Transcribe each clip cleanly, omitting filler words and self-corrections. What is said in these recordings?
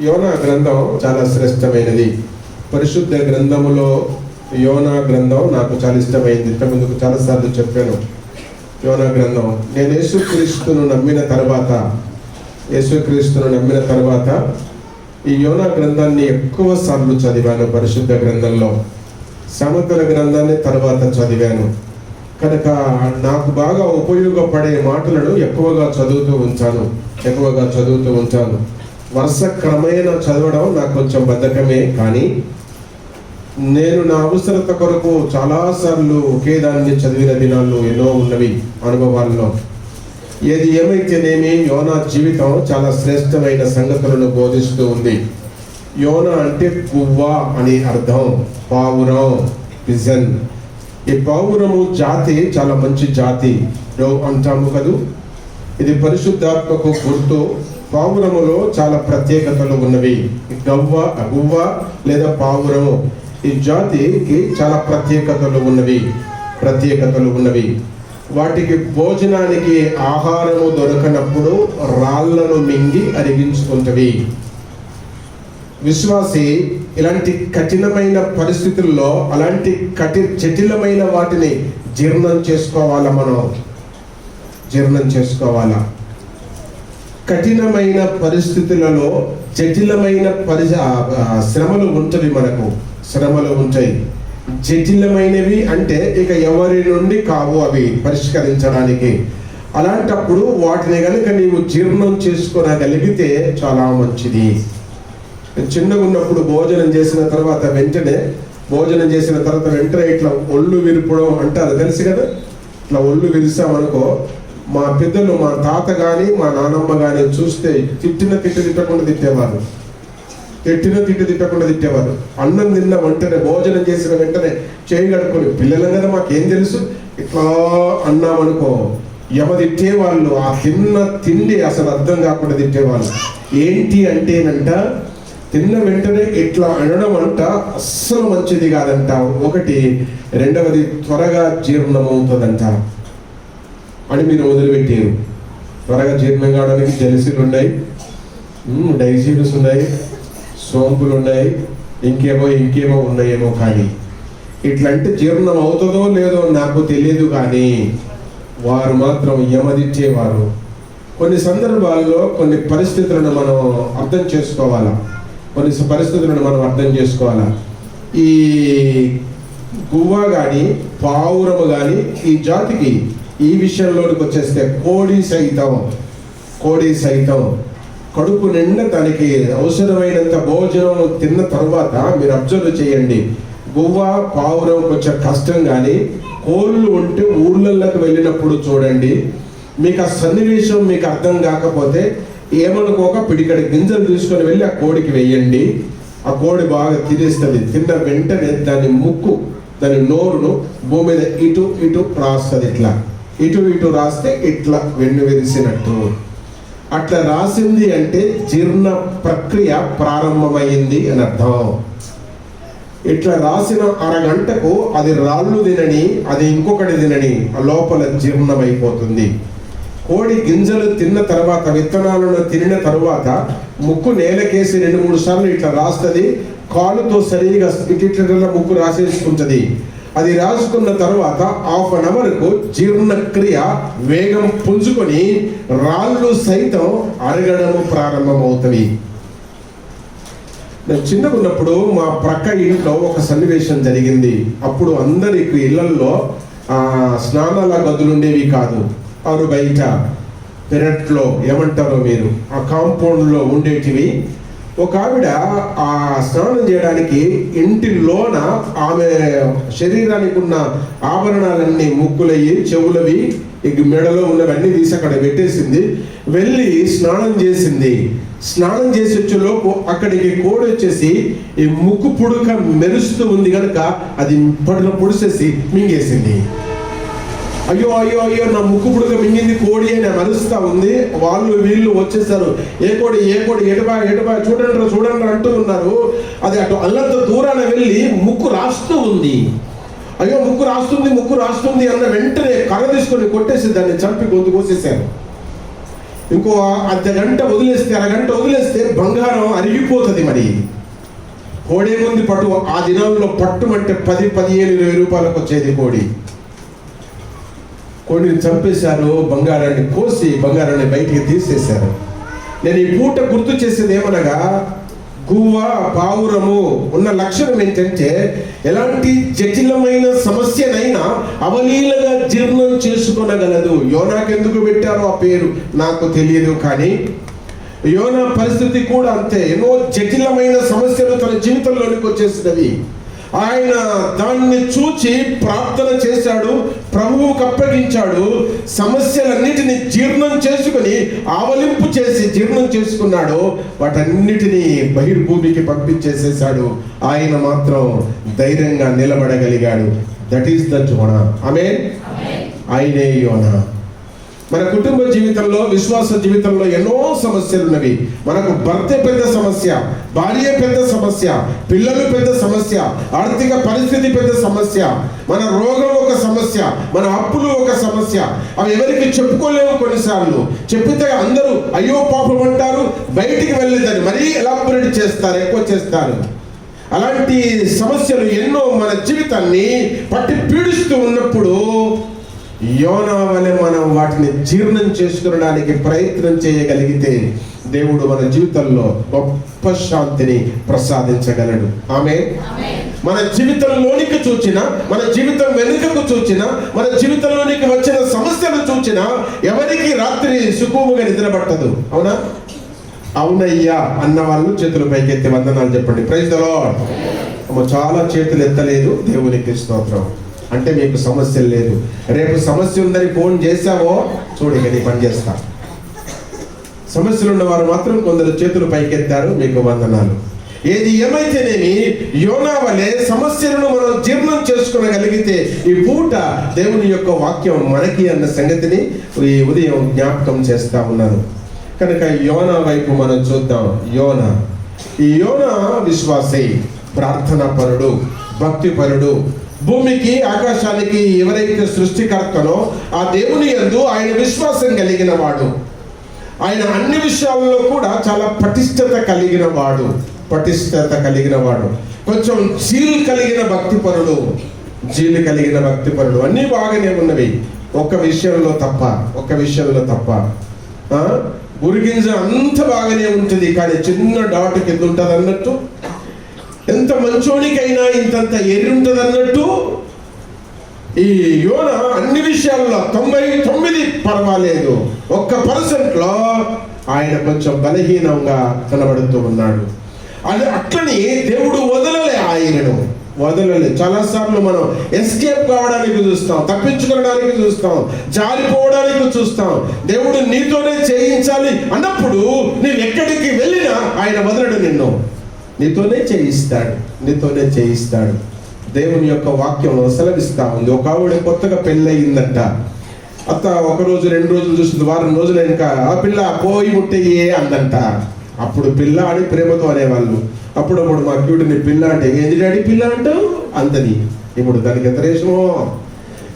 యోనా గ్రంథం చాలా శ్రేష్టమైనది. పరిశుద్ధ గ్రంథములో యోనా గ్రంథం నాకు చాలా ఇష్టమైంది. ఇంతకుముందుకు చాలాసార్లు చెప్పాను. యోనా గ్రంథం నేను యేసుక్రీస్తును నమ్మిన తర్వాత ఈ యోనా గ్రంథాన్ని ఎక్కువ సార్లు చదివాను. పరిశుద్ధ గ్రంథంలో సమగ్ర గ్రంథాన్ని తర్వాత చదివాను కనుక నాకు బాగా ఉపయోగపడే మాటలను ఎక్కువగా చదువుతూ ఉంటాను. వరుస క్రమేణా చదవడం నాకు కొంచెం బద్ధకమే, కానీ నేను నా అవసరత కొరకు చాలాసార్లు ఒకే దాన్ని చదివిన దినాలు ఎన్నో ఉన్నవి అనుభవాల్లో. ఏది ఏమైతేనేమి యోనా జీవితం చాలా శ్రేష్టమైన సంగతులను బోధిస్తూ ఉంది. యోనా అంటే గువ్వ అని అర్థం, పావురం, పిజన్. ఈ పావురము జాతి చాలా మంచి జాతి అంటాము కదూ. ఇది పరిశుద్ధాత్మకు గుర్తు. పావురములో చాలా ప్రత్యేకతలు ఉన్నవి. గువ్వ లేదా పావురము ఈ జాతికి చాలా ప్రత్యేకతలు ఉన్నవి. వాటికి భోజనానికి ఆహారము దొరకనప్పుడు రాళ్లను మింగి అరిగించుకుంటవి. విశ్వాసి ఇలాంటి కఠినమైన పరిస్థితుల్లో అలాంటి జటిలమైన వాటిని జీర్ణం చేసుకోవాలా. కఠినమైన పరిస్థితులలో జటిలమైన శ్రమలు ఉంటాయి. జటిలమైనవి అంటే ఇక ఎవరి నుండి కావు అవి పరిష్కరించడానికి. అలాంటప్పుడు వాటిని కనుక నీవు జీర్ణం చేసుకోగలిగితే చాలా మంచిది. చిన్నగా ఉన్నప్పుడు భోజనం చేసిన తర్వాత వెంటనే ఇట్లా ఒళ్ళు విరుపడం అంటారు, తెలుసు కదా. ఇట్లా ఒళ్ళు విరిసామనుకో, మా పెద్దలు, మా తాత కానీ మా నాన్నమ్మ కానీ చూస్తే తిట్టకుండా తిట్టేవారు. అన్నం తిన్న వెంటనే, భోజనం చేసిన వెంటనే చేయి కడుక్కొని, పిల్లలం కదా మాకేం తెలుసు, ఇట్లా అన్నామనుకో యమ తిట్టేవాళ్ళు. ఆ తిన్న తిండి అసలు అర్థం కాకుండా తిట్టేవాళ్ళు. ఏంటి అంటేనంట, తిన్న వెంటనే ఇట్లా అనడం అంట అస్సలు మంచిది కాదంట. ఒకటి, రెండవది త్వరగా జీర్ణమవుతుందంట అని మీరు వదిలిపెట్టారు. త్వరగా జీర్ణం కావడానికి జెలిసిలు ఉన్నాయి, డైజీన్స్ ఉన్నాయి, సోంపులు ఉన్నాయి, ఇంకేమో ఉన్నాయేమో. కానీ ఇట్లంటే జీర్ణం అవుతుందో లేదో నాకు తెలియదు, కానీ వారు మాత్రం యమదిచ్చేవారు. కొన్ని సందర్భాల్లో కొన్ని పరిస్థితులను మనం అర్థం చేసుకోవాలా. ఈ గువ్వ కానీ పావురము కానీ ఈ జాతికి ఈ విషయంలోనికి వచ్చేస్తే కోడి సైతం కడుపు నిండా దానికి అవసరమైనంత భోజనం తిన్న తర్వాత మీరు అబ్జర్వ్ చేయండి. గువ్వ పావురం కొంచెం కష్టం, కానీ కోళ్ళు ఉంటే ఊళ్ళల్లోకి వెళ్ళినప్పుడు చూడండి, మీకు ఆ సన్నివేశం మీకు అర్థం కాకపోతే ఏమనుకోక పిడికడి గింజలు తీసుకొని వెళ్ళి ఆ కోడికి వెయ్యండి. ఆ కోడి బాగా తినేస్తుంది. తిన్న వెంటనే దాని నోరును భూమి మీద ఇటు రాస్తుంది. ఇటు రాస్తే ఇట్లా వెన్ను విరిసినట్టు. అట్లా రాసింది అంటే జీర్ణ ప్రక్రియ ప్రారంభమైంది అని అర్థం. ఇట్లా రాసిన అరగంటకు అది రాళ్ళు తినని, అది ఇంకొకటి తినని, ఆ లోపల జీర్ణమైపోతుంది. కోడి గింజలు తిన్న తర్వాత, విత్తనాలను తినిన తర్వాత ముక్కు నేలకేసి 2-3 సార్లు ఇట్లా రాస్తుంది. కాలుతో సరిగా ఇట్లా ముక్కు రాసేసుకుంటుంది. అది రాసుకున్న తర్వాత 1/2 అవర్కు జీర్ణక్రియ వేగం పుంజుకొని రాళ్ళు సైతం అరగడము ప్రారంభమవుతుంది. నేను చిన్నగా ఉన్నప్పుడు మా ప్రక్క ఇంట్లో ఒక సన్నివేశం జరిగింది. అప్పుడు అందరికి ఇళ్లల్లో స్నానాల గదులు ఉండేవి కాదు. వారు బయట పెరట్లో, ఏమంటారో మీరు, ఆ కాంపౌండ్లో ఉండేటివి. ఒక ఆవిడ ఆ స్నానం చేయడానికి ఇంటిలోన ఆమె శరీరానికి ఉన్న ఆభరణాలన్నీ, ముక్కులవి, చెవులవి, మెడలో ఉన్నవన్నీ తీసి అక్కడ పెట్టేసింది. వెళ్ళి స్నానం చేసి వచ్చేలోపు అక్కడికి కోడి వచ్చేసి ఈ ముక్కు పుడక మెరుస్తూ ఉంది కనుక అది పొడిసేసి మింగేసింది. అయ్యో నా ముక్కు పుడక మింగింది కోడి అని మరుస్తా ఉంది. వీళ్ళు వచ్చేసారు. ఏ కోడి ఎటుబా చూడండి అంటూ ఉన్నారు. అది అటు అల్లంత దూరాన వెళ్ళి ముక్కు రాస్తూ ఉంది. అయ్యో ముక్కు రాస్తుంది అన్న వెంటనే కర్ర తీసుకొని కొట్టేసి దాన్ని చంపి గొంతు కోసేశారు. ఇంకో అర్ధగంట వదిలేస్తే, అరగంట వదిలేస్తే బంగారం అరిగిపోతుంది. మరి కోడేముంది పట్టు, ఆ దినాల్లో పట్టుమంటే 10, 15, 20 రూపాయలకు వచ్చేది కోడి. కోడిని చంపేశారు, బంగారాన్ని కోసి బంగారాన్ని బయటికి తీసేశారు. నేను ఈ పూట గుర్తు చేసేది ఏమనగా, గువ్వ పావురము ఉన్న లక్షణం ఏంటంటే ఎలాంటి జటిలమైన సమస్యనైనా అవలీలగా జీర్ణం చేసుకొనగలదు. యోనాకెందుకు పెట్టారో ఆ పేరు నాకు తెలియదు, కానీ యోనా పరిస్థితి కూడా అంతే. ఎన్నో జటిలమైన సమస్యలు తన జీవితంలోనికి వచ్చేసినవి. ఆయన దాన్ని చూచి ప్రార్థన చేశాడు, ప్రభువుకు అప్పగించాడు. సమస్యలన్నిటిని జీర్ణం చేసుకుని, ఆవలింపు చేసి జీర్ణం చేసుకున్నాడు. వాటన్నిటినీ బహిర్భూమికి పంపించేసేసాడు. ఆయన మాత్రం ధైర్యంగా నిలబడగలిగాడు. That is the Jonah. ఆమేన్. ఆయనే యోనా. మన కుటుంబ జీవితంలో, విశ్వాస జీవితంలో ఎన్నో సమస్యలు ఉన్నవి. మనకు భర్త పెద్ద సమస్య, భార్య పెద్ద సమస్య, పిల్లలు పెద్ద సమస్య, ఆర్థిక పరిస్థితి పెద్ద సమస్య, మన రోగం ఒక సమస్య, మన అప్పులు ఒక సమస్య. అవి ఎవరికి చెప్పుకోలేము. కొన్నిసార్లు చెప్పితే అందరూ అయ్యో పాపం అంటారు, బయటికి వెళ్ళేదని మరీ ఎలాబొరేట్ చేస్తారు, ఎక్కువ చేస్తారు. అలాంటి సమస్యలు ఎన్నో మన జీవితాన్ని పట్టి పీడిస్తూ ఉన్నప్పుడు యోనా వలె మనం వాటిని జీర్ణం చేసుకునడానికి ప్రయత్నం చేయగలిగితే దేవుడు మన జీవితంలో గొప్ప శాంతిని ప్రసాదించగలడు. ఆమేన్. మన జీవితంలోనికి చూచిన, మన జీవితం వెనుకకు చూచిన, మన జీవితంలోనికి వచ్చిన సమస్యలు చూచిన ఎవరికి రాత్రి సుఖముగా నిద్రపట్టదు. అవునా? అవునయ్యా అన్న వాళ్ళు చేతులు పైకెత్తి వందనాలు చెప్పండి. Praise the Lord. చాలా చేతులు ఎత్తలేదు. దేవునికి స్తోత్రం. అంటే మీకు సమస్య లేదు. రేపు సమస్య ఉందని ఫోన్ చేశావో చూడు, ఇక నీ పని చేస్తా. సమస్యలు ఉన్నవారు మాత్రం కొందరు చేతులు పైకెత్తారు, మీకు వందనాలు. ఏది ఏమైతేనేమి యోనా వలె సమస్యలను మనం జీర్ణం చేసుకోగలిగితే ఈ పూట దేవుని యొక్క వాక్యం మనకి అన్న సంగతిని ఈ ఉదయం జ్ఞాపకం చేస్తా ఉన్నాను. కనుక యోనా వైపు మనం చూద్దాం. యోనా, ఈ యోనా విశ్వాసి, ప్రార్థనా పరుడు, భక్తి పరుడు. భూమికి ఆకాశానికి ఎవరైతే సృష్టికర్తనో ఆ దేవుని యందు ఆయన విశ్వాసం కలిగిన వాడు. ఆయన అన్ని విషయాల్లో కూడా చాలా పటిష్టత కలిగిన వాడు. కొంచెం జీలు కలిగిన భక్తిపరుడు, అన్నీ బాగానే ఉన్నవి. ఒక్క విషయంలో తప్ప గురిగింజ అంత బాగానే ఉంటుంది, కానీ చిన్న డాట్ కింద ఉంటుంది అన్నట్టు. ఎంత మంచోనికైనా ఇంతంత ఎర్రి ఉంటుంది అన్నట్టు ఈ యోనా అన్ని విషయాల్లో 99 పర్వాలేదు, 1% ఆయన కొంచెం బలహీనంగా కనబడుతూ ఉన్నాడు. అది అట్లని దేవుడు ఆయనను వదలలే. చాలాసార్లు మనం ఎస్కేప్ కావడానికి చూస్తాం, తప్పించుకోవడానికి చూస్తాం, జారిపోవడానికి చూస్తాం. దేవుడు నీతోనే చేయించాలి అన్నప్పుడు నీవు ఎక్కడికి వెళ్ళినా ఆయన వదలడు, నిన్ను నీతోనే చేయిస్తాడు. దేవుని యొక్క వాక్యం సెలవిస్తా ఉంది. ఒక ఆవిడ కొత్తగా పెళ్ళయిందంట. అత్త 1 రోజు 2 రోజులు చూస్తుంది, వారం రోజులు ఇంకా ఆ పిల్ల పోయి ముట్టయ్యే అందంట. అప్పుడు పిల్ల అని ప్రేమతో అనేవాళ్ళు. అప్పుడప్పుడు మా క్యూటిని పిల్ల అంటే ఏంటి డాడీ పిల్ల అంటావు అంతని. ఇప్పుడు దానికి ఎంత రేషమో.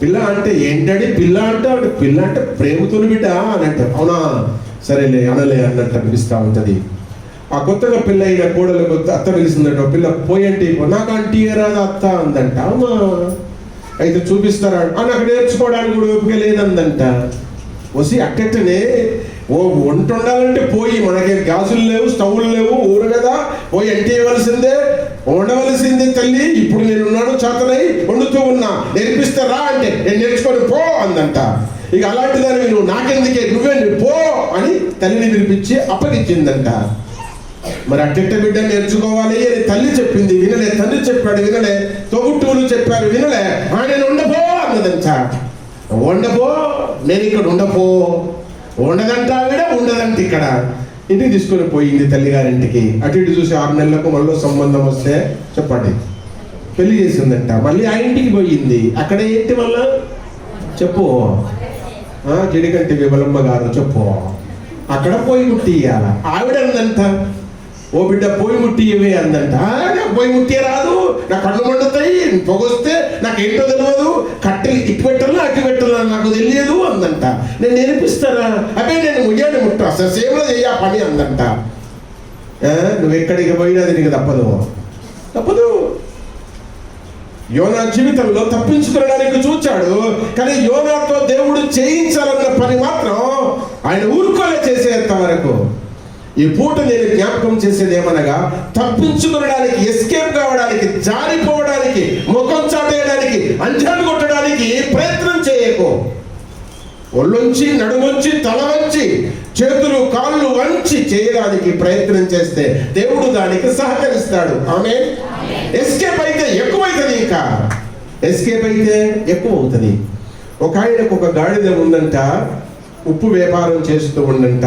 పిల్ల అంటే ఏంటండి పిల్ల అంటే పిల్ల అంటే ప్రేమతో బిడ్డ అని అంటారు. అవునా, సరేలే అనలే అన్నట్టు అనిపిస్తూ ఉంటుంది. ఆ కొత్తగా పెళ్ళైన కోడలకు అత్త పిలిచిందంట. పిల్ల పోయంటే నాకు ఆంటీ రాదా అత్త అందంట. అవునా, అయితే చూపిస్తారా నాకు నేర్చుకోవడానికి కూడా ఓపిక లేదందంట. వసి అట్టనే వంట వండాలంటే పోయి, మనకేం గ్యాసులు లేవు, స్టవ్లు లేవు, ఊరు కదా, పోయి అంటే వండవలసిందే తల్లి. ఇప్పుడు నేనున్నాను, చేతనై వండుతూ ఉన్నా, నేర్పిస్తారా అంటే నేను నేర్చుకొని పో అందంట. ఇక అలాంటి దాన్ని నువ్వు నాకెందుకే, నువ్వే పో అని తల్లిని పిలిపించి అప్పగించిందంట. మరి అట్టెట్ట బిడ్డ నేర్చుకోవాలి అని తల్లి చెప్పింది, వినలే. తండ్రి చెప్పాడు, వినలే. తోబుట్టువులు చెప్పారు, వినలే. నేను ఉండపో అన్నదంట. వండపో, నేను ఇక్కడ ఉండపో. ఉండదంట ఆవిడ, ఉండదంట ఇక్కడ. ఇంటికి తీసుకొని పోయింది తల్లిగారింటికి. అటు ఇటు చూసి 6 నెలలకు మళ్ళీ సంబంధం వస్తే చెప్పండి పెళ్లి చేసిందంట. మళ్ళీ ఆ ఇంటికి పోయింది. అక్కడ ఏంటి మళ్ళా చెప్పు, జడికంటి విమలమ్మ గారు చెప్పు, అక్కడ పోయి ముట్టి ఇయ్యాల. ఆవిడ అందంట ఓ బిడ్డ పోయి ముట్టి ఇవే అందంట. నాకు పోయి ముట్టే రాదు, నా కళ్ళు మండుతాయి, పొగొస్తే నాకేంటో తెలియదు, కట్టెలు ఇటు పెట్టాలా అటు పెట్టాలా నాకు తెలియదు అందంట. నేను నేర్పిస్తారా? అబ్బే నేను ముయ్యాన్ని ముట్ట అసలు సేవలో చెయ్య పని అందంట. నువ్వు ఎక్కడికి పోయినది నీకు తప్పదు. యోనా జీవితంలో తప్పించుకోవడానికి చూచాడు, కానీ యోనాతో దేవుడు చేయించాలన్న పని మాత్రం ఆయన ఊరుకోలే చేసేంత వరకు. ఈ పూట నేను జ్ఞాపకం చేసేది ఏమనగా, తప్పించుకోవడానికి, ఎస్కేప్ కావడానికి, జారిపోవడానికి, ముఖం చాటేయడానికి, అంజాలు కొట్టడానికి ప్రయత్నం చేయకు. ఒళ్ళొంచి, నడుమొంచి, తల వంచి, చేతులు కాళ్ళు వంచి చేయడానికి ప్రయత్నం చేస్తే దేవుడు దానికి సహకరిస్తాడు. ఆమేన్. ఎస్కేప్ అయితే ఎక్కువైతుంది, ఇంకా ఎస్కేప్ అయితే ఎక్కువ అవుతుంది. ఒక ఆయనకు ఒక గాడిద ఉందంట, ఉప్పు వ్యాపారం చేస్తూ ఉండంట.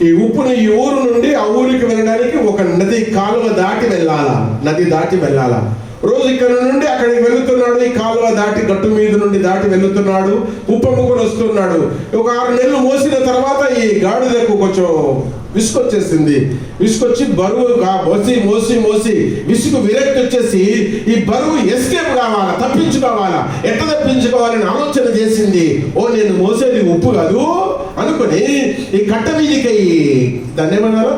ఈ ఉప్పుని ఈ ఊరు నుండి ఆ ఊరికి వెళ్ళడానికి ఒక నది కాలువ దాటి వెళ్ళాలా. రోజు ఇక్కడ నుండి అక్కడికి వెళుతున్నాడు, ఈ కాలువ దాటి గట్టు మీద నుండి దాటి వెళుతున్నాడు, ఉప్పు అమ్ముకొని వస్తున్నాడు. ఒక 6 నెలలు మోసిన తర్వాత ఈ గాడిదకు కొంచెం విసుకొచ్చేసింది. విసుకొచ్చి బరువుగా మోసి విరక్తి వచ్చేసి ఈ బరువు ఎస్కేప్ కావాలా, తప్పించుకోవాలా, ఎట్లా తప్పించుకోవాలని ఆలోచన చేసింది. నేను మోసేది ఉప్పు కాదు అనుకుని ఈ కట్ట మీదికి, దాన్ని ఏమన్నారు,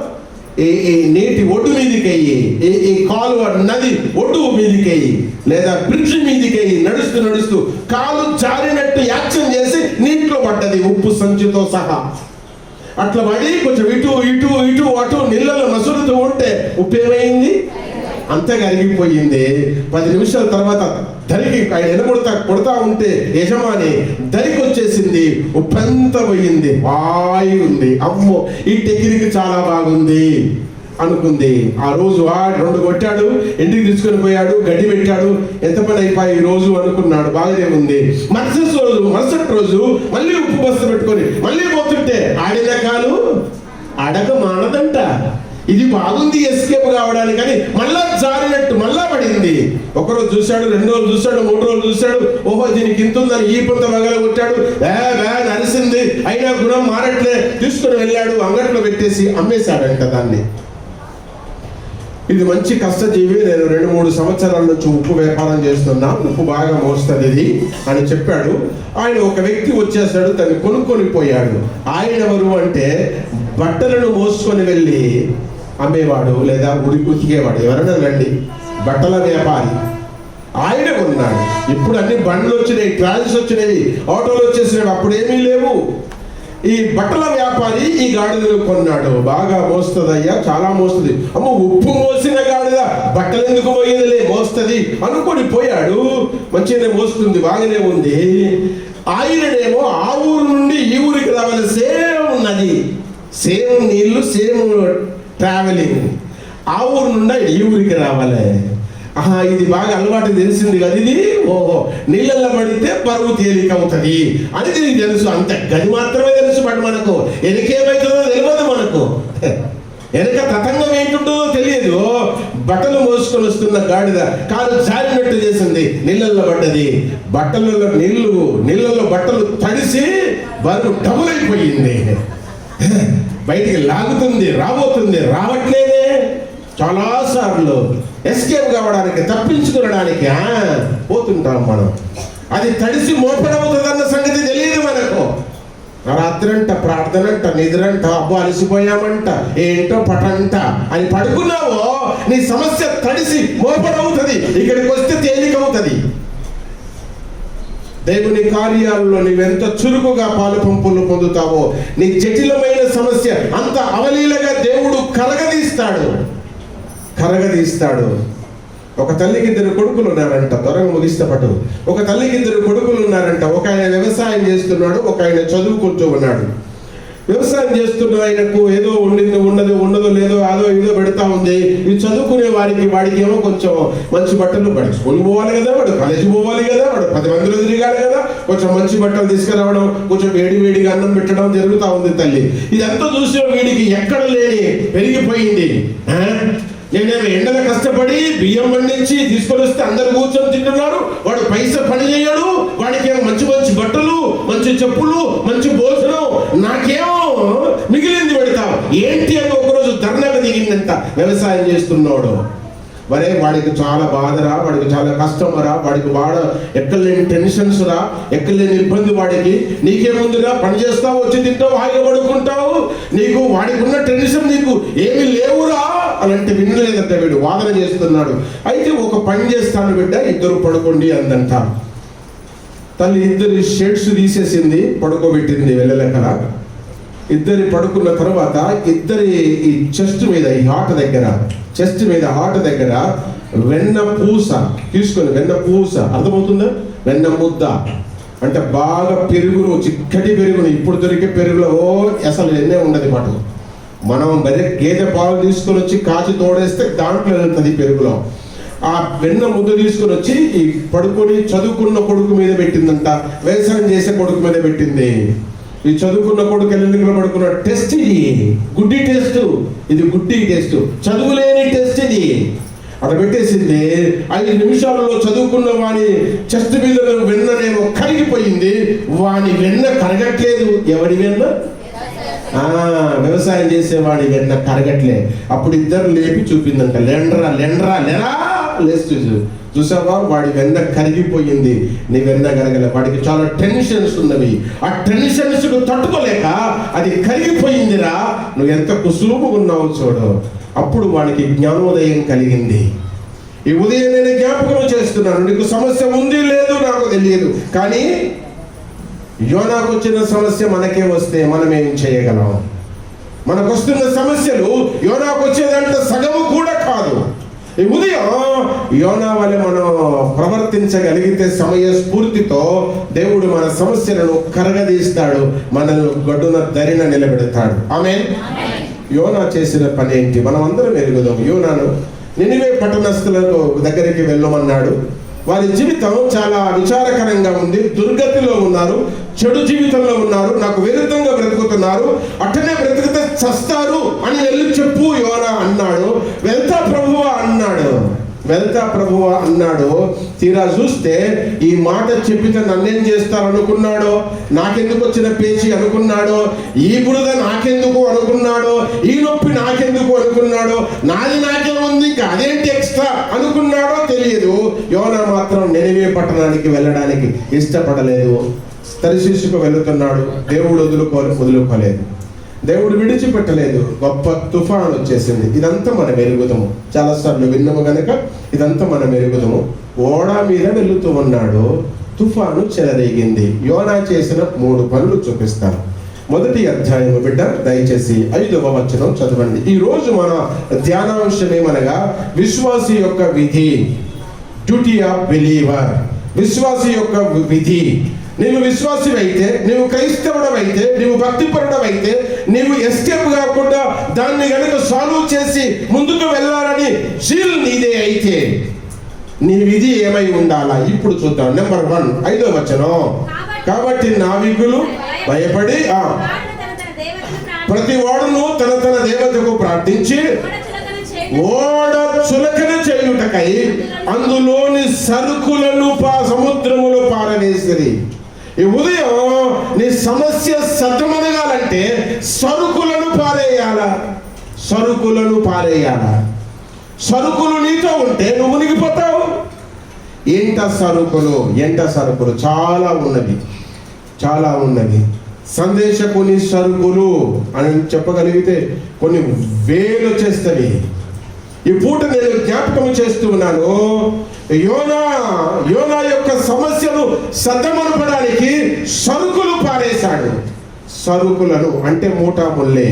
ఈ నీటి ఒడ్డు మీదికయ్యి, ఈ కాలువ నది ఒడ్డు మీదికయ్యి లేదా బ్రిడ్జ్ మీదికయ్యి నడుస్తూ కాలు జారినట్టు యాక్షన్ చేసి నీటిలో పడ్డది, ఉప్పు సంచితో సహా. అట్లా పడి కొంచెం ఇటు అటు నీళ్ళలో మసులుతూ ఉంటే ఉప్పు ఏమైంది? అంతా కరిగిపోయింది. 10 నిమిషాల తర్వాత దరికి ఆయన కొడతా ఉంటే యజమాని దరికి వచ్చేసింది, ఉప్పంతా పోయింది, హాయి ఉంది. అమ్మో, ఈ టెక్నిక్ చాలా బాగుంది అనుకుంది. ఆ రోజు 2 కొట్టాడు, ఇంటికి తీసుకొని పోయాడు, గడ్డి పెట్టాడు, ఎంత పని అయిపోయి ఈ రోజు అనుకున్నాడు, బాగానే ఉంది. మరుసటి రోజు మళ్ళీ ఉప్పు బస్త పెట్టుకొని మళ్ళీ పోతుంటే ఆడిన కాలు అడగ మానదంట. ఇది బాగుంది ఎస్కేప్ కావడానికి, కానీ మళ్ళా జారినట్టు మళ్ళా పడింది. ఒకరోజు చూశాడు, 2 రోజులు చూశాడు, 3 రోజులు చూశాడు. ఓహో దీనికి ఇంత ఉందని ఈ పొంత వగల కొట్టాడు, నరిసింది, అయినా గుణం మారట్లే. తీసుకుని వెళ్ళాడు, అంగట్లో పెట్టేసి అమ్మేశాడంట దాన్ని. ఇది మంచి కష్టజీవి, నేను 2-3 సంవత్సరాల నుంచి ఉప్పు వ్యాపారం చేస్తున్నా, ఉప్పు బాగా మోస్తుంది ఇది అని చెప్పాడు. ఆయన ఒక వ్యక్తి వచ్చేసాడు, దాన్ని కొనుక్కొని పోయాడు. ఆయన ఎవరు అంటే బట్టలను మోసుకొని వెళ్ళి అమ్మేవాడు లేదా ఉతికేవాడు, ఎవరైనా రండి, బట్టల వ్యాపారి. ఆయన కొన్నాడు. ఇప్పుడు అన్ని బండ్లు వచ్చినాయి, ట్రాలీస్ వచ్చినాయి, ఆటోలు వచ్చేసినాయి, అప్పుడు ఏమీ లేవు. ఈ బట్టల వ్యాపారి ఈ గాడిదను కొన్నాడు. బాగా మోస్తుందయ్యా, చాలా మోస్తుంది. అమ్మ, ఉప్పు మోసిన గాడిద బట్టలు ఎందుకు పోయేదిలే, మోస్తుంది అనుకొని పోయాడు. మంచిగానే మోస్తుంది, బాగానే ఉంది. ఆయననేమో ఆ ఊరు నుండి ఈ ఊరికి రావాలి, సేమ్ ఉన్నది, సేమ్ నీళ్లు, సేమ్ ట్రావెలింగ్. ఆ ఊరు నుండి ఈ ఊరికి రావాలి. ఇది బాగా అలవాటు తెలిసింది కదా, ఇది ఓహో నీళ్ళల్లో పడితే బరువు తేలిక అవుతుంది అని దీనికి తెలుసు. అంతే, గది మాత్రమే తెలుసు. బట్ మనకు ఎనకేమవుతుందో తెలియదు, మనకు వెనక తతంగం ఏంటుంటుందో తెలియదు. బట్టలు మోసుకొని వస్తున్న గాడిద కాలు జారినట్టు చేసింది, నీళ్ళల్లో పడ్డది. నీళ్ళల్లో బట్టలు తడిసి బరువు డబుల్ అయిపోయింది. బయటికి లాగుతుంది, రావట్లేదే. చాలాసార్లు ఎస్కేప్ కావడానికి, తప్పించుకోవడానికి పోతుంటాం మనం. అది తడిసి మోపడవుతుందన్న సంగతి తెలియదు మనకు. రాత్రంట ప్రార్థనంట, నిద్రంట, అబ్బో అలసిపోయామంట, ఏంటో పటంట అని పడుకున్నావో నీ సమస్య తడిసి మోపడవుతుంది, ఇక్కడికి వస్తే తేలికవుతుంది. దేవుని కార్యాలలో నీవెంత చురుకుగా పాలు పంపులు పొందుతావో నీ జటిలమైన సమస్య అంత అవలీలగా దేవుడు కరగదీస్తాడు. ఒక తల్లికి 2 కొడుకులు ఉన్నారంట, త్వరగా ముగిస్తే పట్టు. ఒక తల్లికి 2 కొడుకులు ఉన్నారంట. ఒక ఆయన వ్యవసాయం చేస్తున్నాడు, ఒక ఆయన చదువుకుంటూ ఉన్నాడు. వ్యవసాయం చేస్తున్న ఆయనకు ఏదో ఉండదో లేదో ఏదో పెడతా ఉంది. ఇది చదువుకునే వాడికి ఏమో కొంచెం మంచి బట్టలు, వాడు స్కూల్ పోవాలి కదా, వాడు కాలేజీ పోవాలి కదా, వాడు 10 మందిలో తిరగాలి కదా, కొంచెం మంచి బట్టలు తీసుకురావడం, కొంచెం వేడిగా అన్నం పెట్టడం జరుగుతూ ఉంది తల్లి. ఇదంతా చూసిన వీడికి ఎక్కడ లేని పెరిగిపోయింది. నేనేమో ఎండలో కష్టపడి బియ్యం పండించి తీసుకొని వస్తే అందరు కూర్చొని తింటున్నారు, వాడు పైసా పని చేయడు, వాడికి ఏమో మంచి బట్టలు, మంచి చెప్పులు, మంచి భోజనం, నాకేమో మిగిలింది పెడతాం ఏంటి అని ఒకరోజు ధర్నాకు దిగి కలిగిందంట. వ్యవసాయం చేస్తున్నాడు, మరే వాడికి చాలా బాధరా, వాడికి చాలా కష్టమరా, వాడికి బాగా ఎక్కలేని టెన్షన్స్ రా, ఎక్కలేని ఇబ్బంది వాడికి. నీకేముందిరా, పని చేస్తావు, వచ్చి తింటావు, హాయిగా పడుకుంటావు, నీకు వాడికి ఉన్న టెన్షన్ నీకు ఏమి లేవురా అలాంటి వినలేదంట. వీడు వాదన చేస్తున్నాడు. అయితే ఒక పని చేస్తాను బిడ్డ, ఇద్దరు పడుకోండి అందంట. తల్లి ఇద్దరి షేడ్స్ తీసేసింది, పడుకోబెట్టింది వెళ్ళలేకరా. ఇద్దరి పడుకున్న తర్వాత ఇద్దరి ఈ చెస్ట్ మీద, ఈ హార్ట్ దగ్గర, చెస్ట్ మీద హార్ట్ దగ్గర వెన్న పూస తీసుకొని, వెన్న పూస అర్థమవుతుందా, వెన్న ముద్ద అంటే బాగా పెరుగును, చిక్కటి పెరుగును, ఇప్పుడు దొరికే పెరుగులో అసలు ఎన్నే ఉండదు మాట. మనం బరే గేదె పాలు తీసుకొని వచ్చి కాచి తోడేస్తే దాంట్లో వెళ్తుంది పెరుగులో. ఆ వెన్న ముద్ద తీసుకొని వచ్చి ఈ పడుకొని చదువుకున్న కొడుకు మీద పెట్టిందంట, వ్యవసాయం చేసే కొడుకు మీద పెట్టింది. ఈ చదువుకున్న కొడుకు ఎన్నికలు పడుకున్న టెస్ట్, ఇది గుడ్డి టెస్ట్, ఇది గుడ్డి టెస్ట్, చదువులేని టెస్ట్ ఇది. అక్కడ పెట్టేసింది. 5 నిమిషాలలో చదువుకున్న వాని చెస్ట్ మీద వెన్ననేమో కరిగిపోయింది, వాని వెన్న కరగట్లేదు. ఎవడి వెన్న? వ్యవసాయం చేసేవాడి వెన్న కరగట్లే. అప్పుడు ఇద్దరు లేపి చూపిందంట, లెండ్రా లెండ్రా లెరా లేస్తూ చూసావా, వాడి వెన్న కరిగిపోయింది, నీ వెన్న కరగలే. వాడికి చాలా టెన్షన్స్ ఉన్నవి, ఆ టెన్షన్స్ తట్టుకోలేక అది కరిగిపోయిందిరా, నువ్వు ఎంత కుసులుగా ఉన్నావు చూడు. అప్పుడు వాడికి జ్ఞానోదయం కలిగింది. ఈ ఉదయం నేను జ్ఞాపకం చేస్తున్నాను, నీకు సమస్య ఉంది లేదు నాకు తెలియదు, కానీ యోనాకు వచ్చిన సమస్య మనకే వస్తే మనం ఏం చేయగలం? మనకు వస్తున్న సమస్యలు యోనాకు వచ్చేదంటే సగము కూడా కాదు. ఈ ఉదయం యోనా వలె మనం ప్రవర్తించగలిగితే సమయ స్ఫూర్తితో దేవుడు మన సమస్యలను కరగదీస్తాడు, మనల్ని గడ్డున దరిన నిలబెడతాడు. ఆమేన్. యోనా చేసిన పని ఏంటి మనం అందరం ఎరుగుదాం. యోనాను నినివే పట్టణస్థులకు దగ్గరికి వెళ్ళమన్నాడు. వారి జీవితం చాలా విచారకరంగా ఉంది, దుర్గతిలో ఉన్నారు, చెడు జీవితంలో ఉన్నారు, నాకు విరుద్ధంగా బ్రతుకుతున్నారు, అట్టనే బ్రతికితే చస్తారు అని వెళ్ళి చెప్పు యోనా అన్నాడు. వెళ్తా ప్రభువా అన్నాడు, వెళ్తా ప్రభువా అన్నాడు. తీరా చూస్తే ఈ మాట చెప్పితే నన్నేం చేస్తారు అనుకున్నాడో, నాకెందుకు వచ్చిన పేచి అనుకున్నాడో, ఈ బురద నాకెందుకు అనుకున్నాడో, ఈ నొప్పి నాకెందుకు అనుకున్నాడో, నాది నాకే ఉంది ఇంకా అదేంటి ఎక్స్ట్రా అనుకున్నాడో తెలియదు. యోనా మాత్రం నినివే పట్టణానికి వెళ్ళడానికి ఇష్టపడలేదు, తరిశీసుకు వెళుతున్నాడు. దేవుడు వదులుకోలేదు, దేవుడు విడిచిపెట్టలేదు. గొప్ప తుఫాను వచ్చేసింది. ఇదంతా మనం ఎరుగుదాము, చాలాసార్లు విన్నాము గనక ఇదంతా మనం ఎరుగుదాము. ఓడ మీద వెళుతూ ఉన్నాడు, తుఫాను చెలరేగింది. యోనా చేసిన 3 పనులు చూపిస్తాను. మొదటి అధ్యాయము బిడ్డ దయచేసి 5వ వచనం చదవండి. ఈ రోజు మన ధ్యానాంశం ఏమనగా విశ్వాసి యొక్క విధి, డ్యూటీ ఆఫ్ బిలీవర్. విశ్వాసి యొక్క విధి. నీవు విశ్వాసివైతే, నీవు క్రైస్తవుడవైతే, నీవు భక్తిపరుడవైతే, నీవు ఎస్కేప్ కాకుండా దాన్ని కనుక సాల్వ్ చేసి ముందుకు వెళ్ళాలని జీల్ నీదే అయితే నీ విధి ఏమై ఉండాలా? ఇప్పుడు చూద్దాం. నెంబర్ 1 5వ వచనం. కాబట్టి నావికులు భయపడి ప్రతి వాడును తన తన దేవతకు ప్రార్థించి ఓడ చులకన చేయుటకై అందులోని సరుకులను సముద్రములో పారవేసిరి. ఈ ఉదయం నీ సమస్య సత్యమనగాలంటే సరుకులను పారేయాలా, సరుకులను పారేయాలా. సరుకులు నీతో ఉంటే నువ్వు మునిగిపోతావు. ఎంట సరుకులు చాలా ఉన్నవి, చాలా ఉన్నవి. సందేశకుని సరుకులు అని చెప్పగలిగితే కొన్ని వేలు చేస్తవి. ఈ పూట నేను జ్ఞాపకం చేస్తూ ఉన్నాను, యోనా యొక్క సమస్యను సద్దమనపడానికి సరుకులు పారేశాడు. సరుకులను అంటే మూటాముల్లే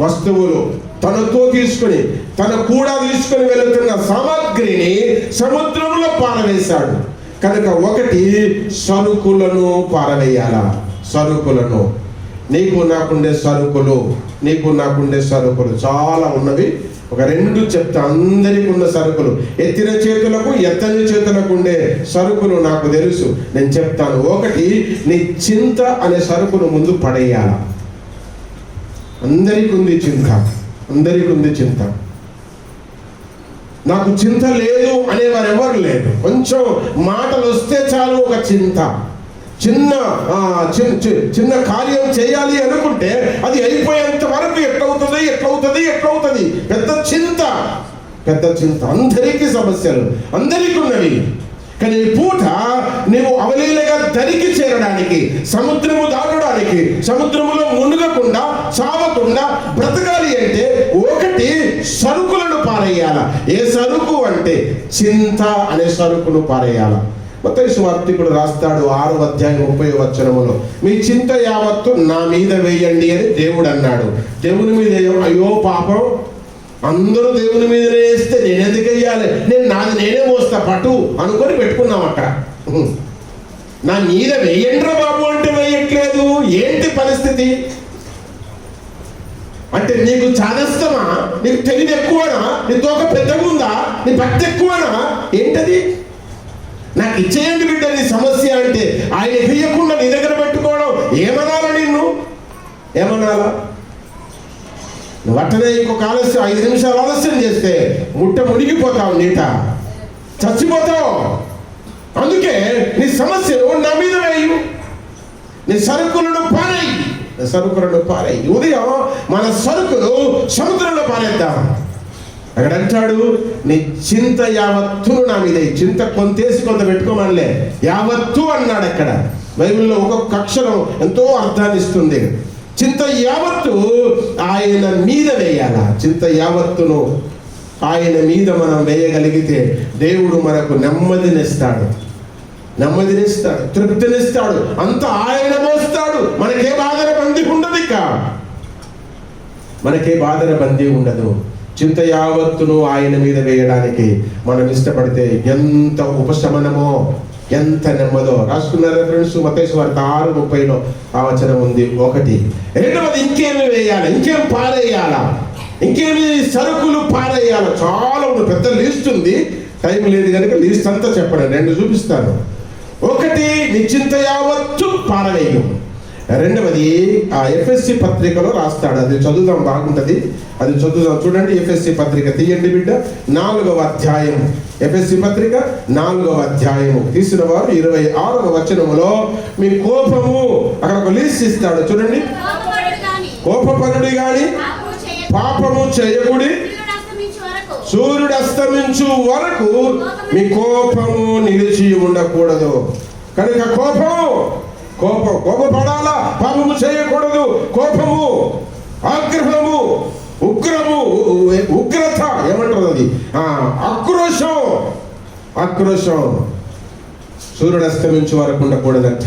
వస్తువులు తనతో తీసుకుని, తన కూడా తీసుకుని వెళుతున్న సామాగ్రిని సముద్రంలో పారవేశాడు. కనుక 1 సరుకులను పారవేయాలా. సరుకులను, నీకు నాకుండే సరుకులు చాలా ఉన్నవి. ఒక 2 చెప్తా. అందరికి ఉన్న సరుకులు, ఎత్తిన చేతులకు ఎత్తని చేతులకు ఉండే సరుకులు నాకు తెలుసు, నేను చెప్తాను. 1 నీ చింత అనే సరుకును ముందు పడేయాల. అందరికి ఉంది చింత. నాకు చింత లేదు అనేవారు ఎవరు లేరు. కొంచెం మాటలు వస్తే చాలు ఒక చింత. చిన్న కార్యం చేయాలి అనుకుంటే అది అయిపోయేంత వరకు ఎట్లవుతుంది పెద్ద చింత అందరికీ సమస్యలు, అందరికీ ఉన్నవి. కానీ ఈ పూట నీవు అవలీలగా దరికి చేరడానికి, సముద్రము దాటడానికి, సముద్రములో మునుగకుండా చావకుండా బ్రతకాలి అంటే ఒకటి సరుకులను పారేయాల. ఏ సరుకు అంటే చింత అనే సరుకును పారేయాల. మత్తయి సువార్తికుడు రాస్తాడు 6వ అధ్యాయం 30వ వచనములో, మీ చింత యావత్తు నా మీద వేయండి అని దేవుడు అన్నాడు. దేవుని మీద అయ్యో పాపం, అందరూ దేవుని మీద వేస్తే నేను ఎందుకు వెయ్యాలి, నాది నేనే మోస్తా పట్టు అనుకొని పెట్టుకున్నాం అక్కడ. నా మీద వేయండ్రా బాబు అంటే వేయట్లేదు. ఏంటి పరిస్థితి అంటే, నీకు చాదస్తమా, నీకు తెలివి ఎక్కువనా, నీ తోక పెద్దగా ఉందా, నీ భక్తి ఎక్కువనా, ఏంటది? నాకు ఇచ్చేయండి బిడ్డ నీ సమస్య అంటే ఆయన ఇవ్వకుండా నీ దగ్గర పెట్టుకోవడం ఏమనాలా? ఏమనాలా? నువ్వు అట్టనే ఇంకొక 5 నిమిషాలు ఆలస్యం చేస్తే మునిగిపోతావు, నీట చచ్చిపోతావు. అందుకే నీ సమస్యను నా మీద వేయు, నీ సరుకులను పారేయి. ఉదయం మన సరుకులు సముద్రంలో పారేద్దాం. అక్కడ అంటాడు, నీ చింత యావత్తును నా మీద. చింత కొంతేసి కొంత పెట్టుకోమనిలే, యావత్తు అన్నాడు అక్కడ. బైబిల్లో ఒక్కొక్క అక్షరం ఎంతో అర్థాన్ని ఇస్తుంది. చింత యావత్తు ఆయన మీద వేయాల. చింత యావత్తును ఆయన మీద మనం వేయగలిగితే దేవుడు మనకు నెమ్మదినిస్తాడు, తృప్తినిస్తాడు. అంత ఆయన మోస్తాడు. మనకే బాధన బందీ ఉండదు. చింత యావత్తును ఆయన మీద వేయడానికి మనం ఇష్టపడితే ఎంత ఉపశమనమో, ఎంత నెమ్మదో. రాసుకున్నారా ఫ్రెండ్స్? మత్తయి సువార్త 6:30లో ఆ వచనం ఉంది. ఒకటి. రెండవది, ఇంకేమి వేయాలి, ఇంకేం పారేయాలా, ఇంకేమి సరుకులు పారేయాలి. చాలా పెద్ద లిస్ట్ ఉంది, టైం లేదు కనుక లిస్ట్ అంతా చెప్పండి. 2 చూపిస్తాను. ఒకటి, నీ చింత యావత్తు పారవేయు. రెండవది, ఆ ఎఫ్ఎస్సి పత్రికలో రాస్తాడు, అది చదువుదాం, బాగుంటుంది, అది చదువుదాం. చూడండి, ఎఫ్ఎస్సి పత్రిక తీయండి బిడ్డ, 4వ అధ్యాయం. ఎఫ్ఎస్సి పత్రిక 4వ అధ్యాయము తీసిన వారు 26వ వచనములో మీ కోపము, అక్కడ ఒక లిస్ట్ ఇస్తాడు చూడండి. కోపపరుడు గాని పాపము చేయకుడి, సూర్యుడు అస్తమించు వరకు మీ కోపము నిలిచి ఉండకూడదు. కనుక కోపపడాలా, పాపము చేయకూడదు. కోపము, ఆగ్రహము, ఉగ్రత ఏమంటారు, అది ఆక్రోశం సూర్యుడు అస్తమించే వరకు ఉండకూడదంట.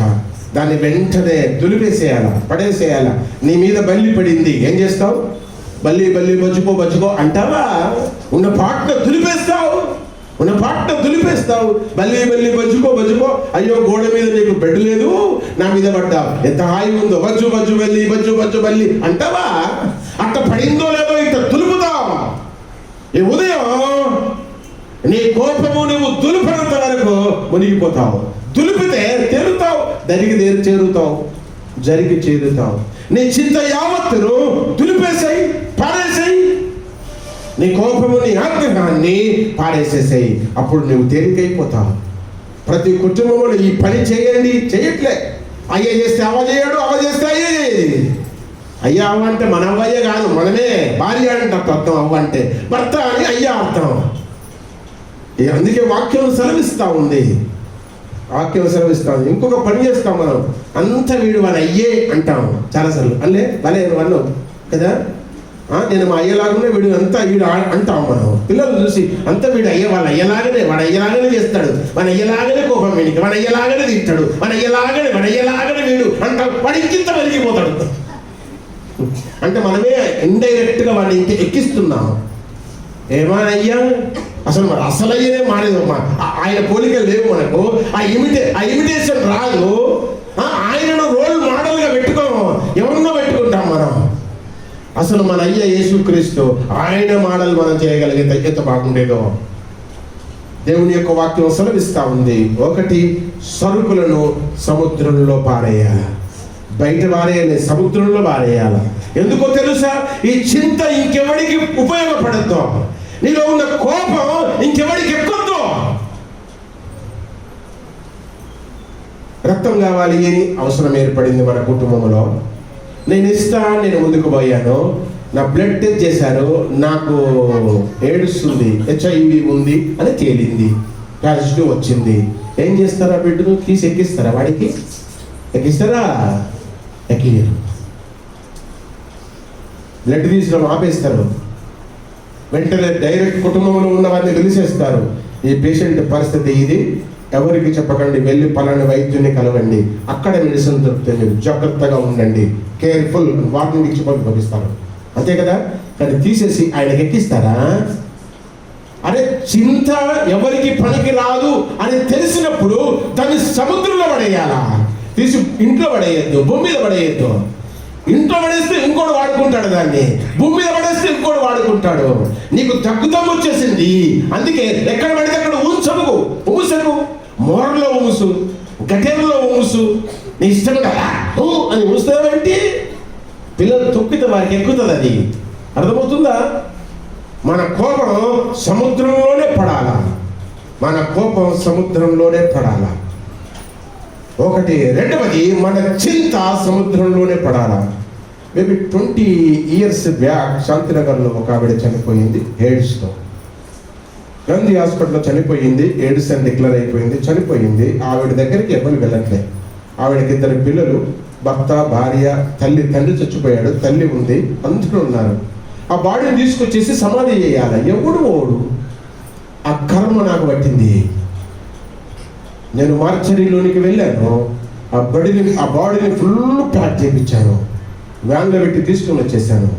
దాన్ని వెంటనే దులిపేసేయాల, పడేసేయాల. నీ మీద బల్లి పడింది, ఏం చేస్తావు? బల్లి బజ్జుకో అంటావా? ఉన్న పాటను దులిపేస్తావు. బల్లి బజ్జుకో. అయ్యో, గోడ మీద నీకు బెడ్ లేదు, నా మీద పడ్డావు, ఎంత హాయి ఉందో, బజ్జు బల్లి అంటావా? అట్ట పడిందో లేదో ఇట్ట దులుపుతావు. ఈ ఉదయం నీ కోపము నువ్వు దులుపనంత వరకు మునిగిపోతావు. దులిపితే తేలుతావు, జరిగి చేరుతావు. నీ చింత యావత్తును దులిపేసాయి, పారేసాయి. నీ కోపము, నీ ఆగ్రహాన్ని పారేసేసాయి. అప్పుడు నువ్వు తేలికైపోతావు. ప్రతి కుటుంబంలో ఈ పని చేయట్లే. అయ్య చేస్తే అవ చేయడు, అవ చేస్తే అయ్యే చేయదు. అయ్యా అవ్వ అంటే మన అవ్వయ్య కాదు, మనమే. భార్య అంటే అర్థం, అవ్వ అంటే భర్త అని అయ్యా అర్థం. అందుకే వాక్యం సెలవిస్తూ ఉంది. ఇంకొక పని చేస్తాం మనం, అంత వీడు వాడు అయ్యే అంటాం చాలాసార్లు. భలే అన్నావు కదా, నేను మా అయ్యలాగానే వీడు అంతా వీడు అంటాం మనం. పిల్లలు చూసి అంత వీడు వాడు అయ్యలాగానే చేస్తాడు, మన అయ్యలాగానే కోపం వీడికి, మన అయ్యలాగానే తింటాడు, మన అయ్యలాగానే వీడు అంటాం. వాడు ఇంకింత వెలిగిపోతాడు. అంటే మనమే ఇండైరెక్ట్గా వాడిని ఇంక ఎక్కిస్తున్నాం. ఏమయ్యా అసలు అయ్యనే మారేది, ఆయన పోలికలు లేవు మనకు. ఆ ఇమిటేషన్ రాదు. ఆయనను రోల్ మోడల్గా పెట్టుకోము, ఎవరినో పెట్టుకుంటాం మనం. అసలు మన అయ్య యేసుక్రీస్తు, ఆయన మోడల్ మనం చేయగలిగితే ఎంత బాగుండేదో. దేవుని యొక్క వాక్యం సెలవిస్తూ ఉంది. ఒకటి, సరుకులను సముద్రంలో పారేయాలి. బయట పారేయాలి, సముద్రంలో పారేయాలి. ఎందుకో తెలుసా? ఈ చింత ఇంకెవడికి ఉపయోగపడద్దు. నీలో ఉన్న కోపం ఇంకెవడికి ఎక్కొద్దు. రక్తం కావాలి అని అవసరం ఏర్పడింది మన కుటుంబంలో. నేను ముందుకు పోయాను, నా బ్లడ్ టెస్ట్ చేశారు, నాకు ఏడుస్తుంది, HIV ఉంది అని తేలింది, పాజిటివ్ వచ్చింది. ఏం చేస్తారా? బిడ్డను తీసి ఎక్కిస్తారా? వాడికి ఎక్కిస్తారా? ఎక్కియరు. బ్లడ్ తీసిన ఆపేస్తారు, వెంటనే డైరెక్ట్ కుటుంబంలో ఉన్న వారిని పిలిచేస్తారు. ఈ పేషెంట్ పరిస్థితి ఇది, ఎవరికి చెప్పకండి, వెళ్ళి పలానా వైద్యుని కలవండి, అక్కడ మెడిసిన్ దొరుకుతాయి, మీరు జాగ్రత్తగా ఉండండి, కేర్ఫుల్, వార్నింగ్ ఇచ్చి పంపిస్తారు. అంతే కదా? కానీ తీసేసి ఆయనకి ఎక్కిస్తారా? అరే, చింత ఎవరికి పనికి రాదు అని తెలిసినప్పుడు దాన్ని సముద్రంలో పడేయాలా? తీసి ఇంట్లో పడేయద్దు, భూమి మీద పడేయద్దు. ఇంట్లో పడేస్తే ఇంకోటి వాడుకుంటాడు, దాన్ని భూమి మీద పడేస్తే ఇంకోటి వాడుకుంటాడు. నీకు తగ్గుదం వచ్చేసింది, అందుకే ఎక్కడ పడితే అక్కడ ఉంచకు, ఊసకు, మోరలో ఊసు, గటెరలో ఊసు, నీ ఇష్టం కదా అని ఊస్తావేంటి? పిల్లలు తొక్కితే వారికి ఎక్కుతుంది, అది అర్థమవుతుందా? మన కోపం సముద్రంలోనే పడాలా, మన కోపం సముద్రంలోనే పడాలా. ఒకటి. రెండవది, మన చింత సముద్రంలోనే పడాలా. మేబీ 20 years బ్యాక్ శాంతినగర్లో ఒక ఆవిడ చనిపోయింది ఎయిడ్స్తో. గాంధీ హాస్పిటల్లో చనిపోయింది, ఎయిడ్స్ అని డిక్లేర్ అయిపోయింది, చనిపోయింది. ఆవిడ దగ్గరికి ఎవరు వెళ్ళట్లేదు. ఆవిడకి 2 పిల్లలు, భర్త, భార్య, తండ్రి చచ్చిపోయాడు, తల్లి ఉంది, అందరూ ఉన్నారు. ఆ బాడీని తీసుకొచ్చేసి సమాధి చేయాలి. ఓడు ఆ కర్మ నాకు పట్టింది. నేను మార్చరీలోనికి వెళ్ళాను, ఆ బాడీని ఫుల్ ప్యాక్ చేయించాను, వ్యాన్లో పెట్టి తీసుకుని వచ్చేసాను.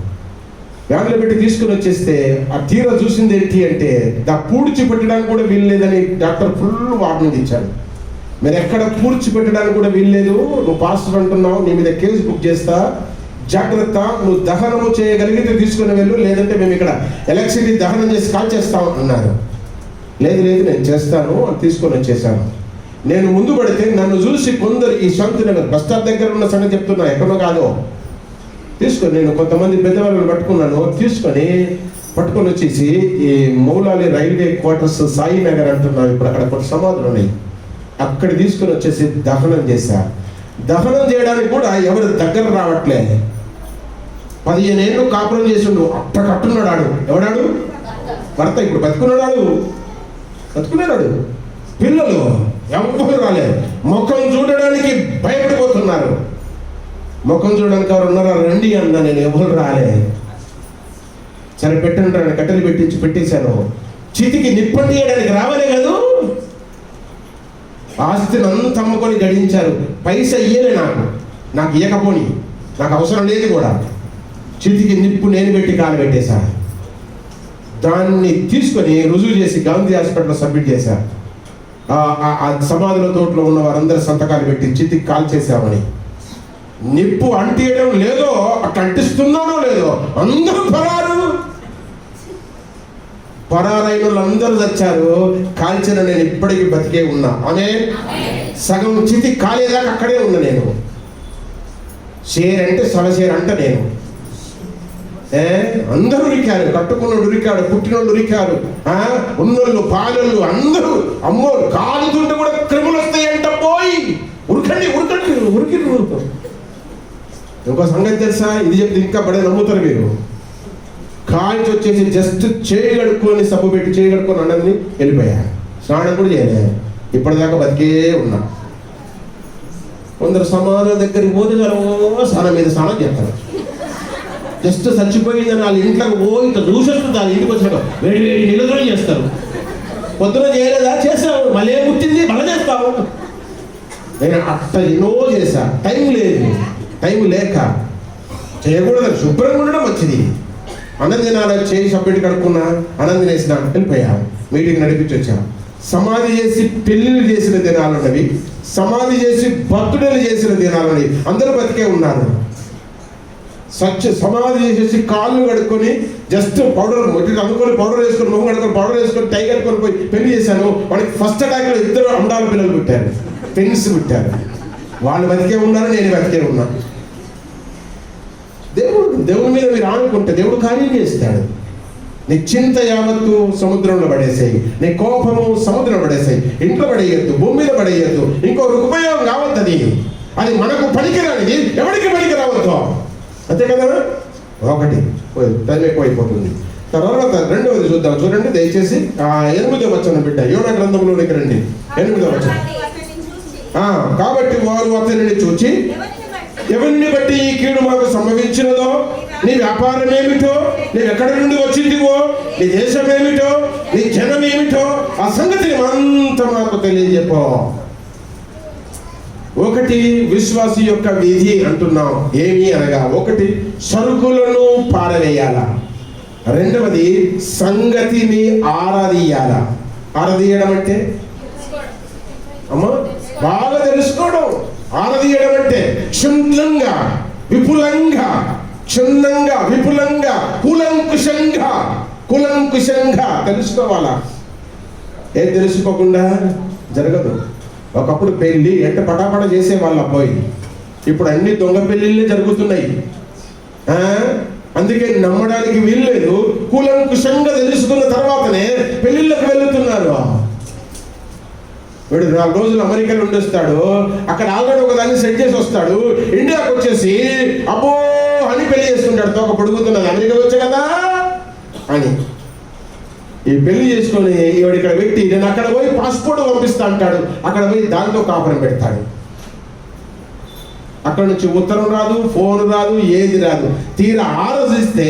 వ్యాన్లో పెట్టి తీసుకుని వచ్చేస్తే ఆ తీరా చూసింది ఏంటి అంటే, పూడ్చి పెట్టడానికి కూడా వీల్లేదని డాక్టర్ ఫుల్ వార్నింగ్ ఇచ్చాడు. మీరు ఎక్కడ పూడ్చి పెట్టడానికి కూడా వీల్లేదు, నువ్వు పాస్టర్ అంటున్నావు, నీ మీద కేసు బుక్ చేస్తా, జాగ్రత్త, నువ్వు దహనము చేయగలిగితే తీసుకుని వెళ్ళు, లేదంటే మేము ఇక్కడ ఎలక్ట్రిసిటీ దహనం చేసి కాల్ చేస్తాం అన్నారు. లేదు నేను చేస్తాను అని తీసుకొని వచ్చేసాను. నేను ముందు పడితే నన్ను చూసి కొందరు, ఈ శాంతినగర్ బస్ స్టాప్ దగ్గర ఉన్న సంగతి చెప్తున్నా, ఎక్కడో కాదో, తీసుకొని నేను కొంతమంది పెద్దవాళ్ళని పట్టుకొని వచ్చేసి ఈ మౌలాలి రైల్వే క్వార్టర్స్, సాయినగర్ అంటున్నాం, ఇప్పుడు అక్కడ కొన్ని సమాధులు ఉన్నాయి, అక్కడ తీసుకొని వచ్చేసి దహనం చేశా. దహనం చేయడానికి కూడా ఎవరు దగ్గర రావట్లే. 15 ఏళ్ళు కాపురం చేసిండు, అట్టకట్టున్నాడు. ఎవడాడు? భర్త. ఇప్పుడు బతుకున్నాడు. పిల్లలు ఎవరు రాలేదు. ముఖం చూడడానికి భయపడిపోతున్నారు. ముఖం చూడడానికి ఎవరు ఉన్నారా? రండి అన్నా. నేను ఎవరు రాలే. సరే పెట్టండి, కట్టెలు పెట్టేశాను. చితికి నిప్పంటియడానికి రావలే కదా. ఆస్తిని అంత అమ్ముకొని గడించారు, పైసా ఇయ్యలే నాకు ఇయ్యకపోని, నాకు అవసరం లేదు కూడా. చితికి నిప్పు నేను పెట్టి కాలు పెట్టేశా. దాన్ని తీసుకొని రుజువు చేసి గాంధీ హాస్పిటల్లో సబ్మిట్ చేశా. ఆ సమాధిలో తోటలో ఉన్న వారందరూ సంతకాలు పెట్టి చితికి కాల్ చేశామని. నిప్పు అంటియడం లేదో, అట్లా అంటిస్తున్నానో లేదో, అందరూ పరారైన వాళ్ళందరూ చచ్చారు, కాల్చిన నేను ఇప్పటికీ బతికే ఉన్నా. ఆమె సగం చితి కాలేదాకా అక్కడే ఉన్నా నేను. షేర్ అంటే సలషేర్ అంట నేను. అందరూ ఉరికారు, కట్టుకున్నోడు ఉరికాడు, పుట్టినోళ్ళు ఉరికారు, ఉన్నోళ్ళు, పాలళ్ళు, అందరూ అమ్మో కాలుతుంటే కూడా క్రిములు వస్తాయంట. పోయి ఉరకండి. ఇంకో సంగతి తెలుసా? ఇది చెప్తే ఇంకా పడే నమ్ముతారు మీరు. కాల్చి వచ్చేసి జస్ట్ చేయి కడుక్కొని, సబ్బు పెట్టి చేయి కడుక్కొని అన్నది వెళ్ళిపోయా. స్నానం కూడా చేయలే, ఇప్పటిదాకా బతికే ఉన్నా. కొందరు సమాధుల దగ్గరికి పోతే స్నానం మీద స్నానం చేస్తారు. జస్ట్ చచ్చిపోయిందని వాళ్ళ ఇంట్లోకి ఇట్లా చూసేస్తుంది, వాళ్ళ ఇంటికి వచ్చినాక వేడి నిలదొని చేస్తారు. పొద్దున చేయలేదా? చేస్తావు. మళ్ళీ ఏం పుట్టింది? మళ్ళీ చేస్తావు. నేను అట్ట ఎన్నో చేశా. టైం లేక చేయకూడదు. శుభ్రంగా ఉండడం మంచిది. అన్నం తినాలి, చేయి సబ్బెట్టి కడుక్కున్నా, అన్నం తినేసిన, వెళ్ళిపోయా. మీటింగ్ నడిపించి వచ్చా. సమాధి చేసి పెళ్లిళ్ళు చేసిన దినాలున్నవి, సమాధి చేసి బర్త్డేలు చేసిన దినాలున్నవి. అందరూ బతికే ఉన్నారు. సమాధి చేసేసి కాళ్ళు కడుక్కొని జస్ట్ పౌడర్ అనుకొని, పౌడర్ వేసుకొని, మొహం కడుకొని, పౌడర్ వేసుకొని, టై కట్టుకొని పోయి పెళ్లి చేశాను. వాళ్ళకి ఫస్ట్ అటాక్లో 2 అండాల పిల్లలు పుట్టారు, ట్విన్స్ పుట్టారు. వాళ్ళు బతికే ఉన్నారు, నేను బతికే ఉన్నా. దేవుడి మీద మీరు ఆనుకుంటే దేవుడు కార్యం చేస్తాడు. నీ చింత యావత్తు సముద్రంలో పడేసాయి, నీ కోపము సముద్రంలో పడేసాయి. ఇంట్లో పడేయద్దు, భూమి మీద పడేయద్దు, ఇంకొకరికి ఉపయోగం కావద్దు. అది మనకు పనికిరానిది, ఎవరికి పనికి రావద్దు. అంతే కదా. ఒకటి టైం ఎక్కువైపోతుంది. తర్వాత రెండవది చూద్దాం. చూడండి దయచేసి 8వ వచనం బిడ్డ, యోనా గ్రంథంలోనికి రండి. 8వ వచనం. కాబట్టి వారు అతనిని చూచి, ఎవరిని బట్టి ఈ కీడు మాకు సంభవించినదో, నీ వ్యాపారం ఏమిటో, నీవు ఎక్కడి నుండి వచ్చిందివో, నీ దేశం ఏమిటో, నీ జనం ఏమిటో, ఆ సంగతిని అంతా మాకు తెలియజెప్పో. ఒకటి విశ్వాసి యొక్క విధి అంటున్నాం. ఏమి అనగా, ఒకటి సరుకులను పారవేయాల, రెండవది సంగతిని ఆరాధియాల. ఆరాధియడం అంటే అమ్మా బాగా తెలుసుకోవడం. ఆరాధియడం అంటే క్షుణ్ణంగా, విపులంగా, క్షుణ్ణంగా, విపులంగా, కులంకుశంగా తెలుసుకోవాలా. ఏం తెలుసుకోకుండా జరగదు. ఒకప్పుడు పెళ్లి ఎంత పటాపట చేసే వాళ్ళ అబ్బాయి, ఇప్పుడు అన్ని దొంగ పెళ్లిళ్ళే జరుగుతున్నాయి. అందుకే నమ్మడానికి వీల్లేదు. కూలంకుషంగా తెలుసుకున్న తర్వాతనే పెళ్లిళ్ళకి వెళ్తున్నారు. వీడు 4 రోజులు అమెరికాలో ఉండొస్తాడు, అక్కడ ఆల్రెడీ ఒకదాన్ని సెట్ చేసి వస్తాడు. ఇండియాకి వచ్చేసి అబ్బో అని పెళ్లి చేసుకుంటాడు. తోక పొడుగుతున్నది, అమెరికాకి వచ్చా కదా అని. ఈ పెళ్లి చేసుకొని ఇవాడు ఇక్కడ పెట్టి, నేను అక్కడ పోయి పాస్పోర్ట్ పంపిస్తా అంటాడు. అక్కడ పోయి దాంతో కాపురం పెడతాడు. అక్కడ నుంచి ఉత్తరం రాదు, ఫోన్ రాదు, ఏది రాదు. తీరా ఆలోచిస్తే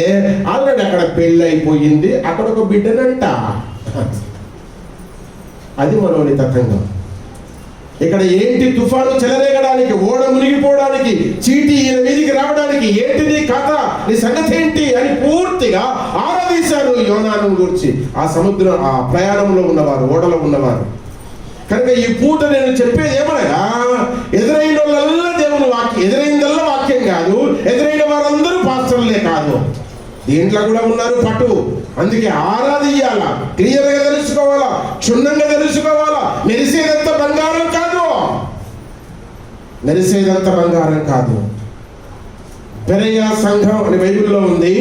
ఆల్రెడీ అక్కడ పెళ్ళి అయిపోయింది, అక్కడ ఒక బిడ్డనంట. అది మనోని తతంగం. ఇక్కడ ఏంటి తుఫాను చెలరేగడానికి, ఓడ మునిగిపోవడానికి, చీటి ఈయన మీదికి రావడానికి, ఏంటి నీ కథ, నీ సంగతి ఏంటి అని పూర్తిగా ఆరాధించారు యోనాను గురించి ఆ సముద్రం, ఆ ప్రయాణంలో ఉన్నవారు, ఓడలో ఉన్నవారు. కనుక ఈ పూట నేను చెప్పేది ఏమనగా, ఎదురైన వాళ్ళల్లా దేవుని వాక్యం, ఎదురైందల్లా వాక్యం కాదు, ఎదురైన వారందరూ పాస్టర్లే కాదు, దీంట్లో కూడా ఉన్నారు పట్టు. అందుకే ఆరాధించాలా, క్లియర్గా తెలుసుకోవాలా, క్షుణ్ణంగా తెలుసుకోవాలా. మెరిసేదంత బంగారం కాదు, మెరిసేదంత బంగారం కాదు. బెరయ సంఘం అని బైబిల్లో ఉంది.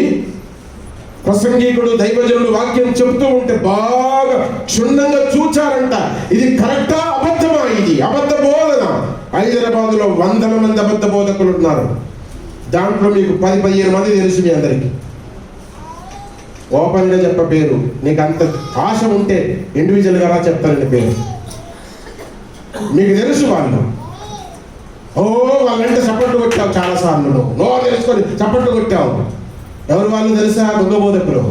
ప్రసంగికుడు, దైవజనుడు వాక్యం చెబుతూ ఉంటే బాగా క్షుణ్ణంగా చూచారంట. ఇది కరెక్టా అబద్ధమా? ఇది అబద్ధ బోధన. హైదరాబాద్లో 100 మంది అబద్ధ బోధకులు ఉన్నారు. దాంట్లో మీకు 10-15 మంది తెలుసు మీ అందరికి. ఓపెన్గా చెప్ప పేరు. నీకు అంత ఆశ ఉంటే ఇండివిజువల్గా రా చెప్తానండి పేరు. మీకు తెలుసు వాళ్ళు. వాళ్ళంటే చప్పట్లు కొట్టావు చాలాసార్లు, నువ్వు తెలుసుకొని చప్పట్లు కొట్టావు. ఎవరు వాళ్ళు తెలుసా? దొంగ బోధకులు.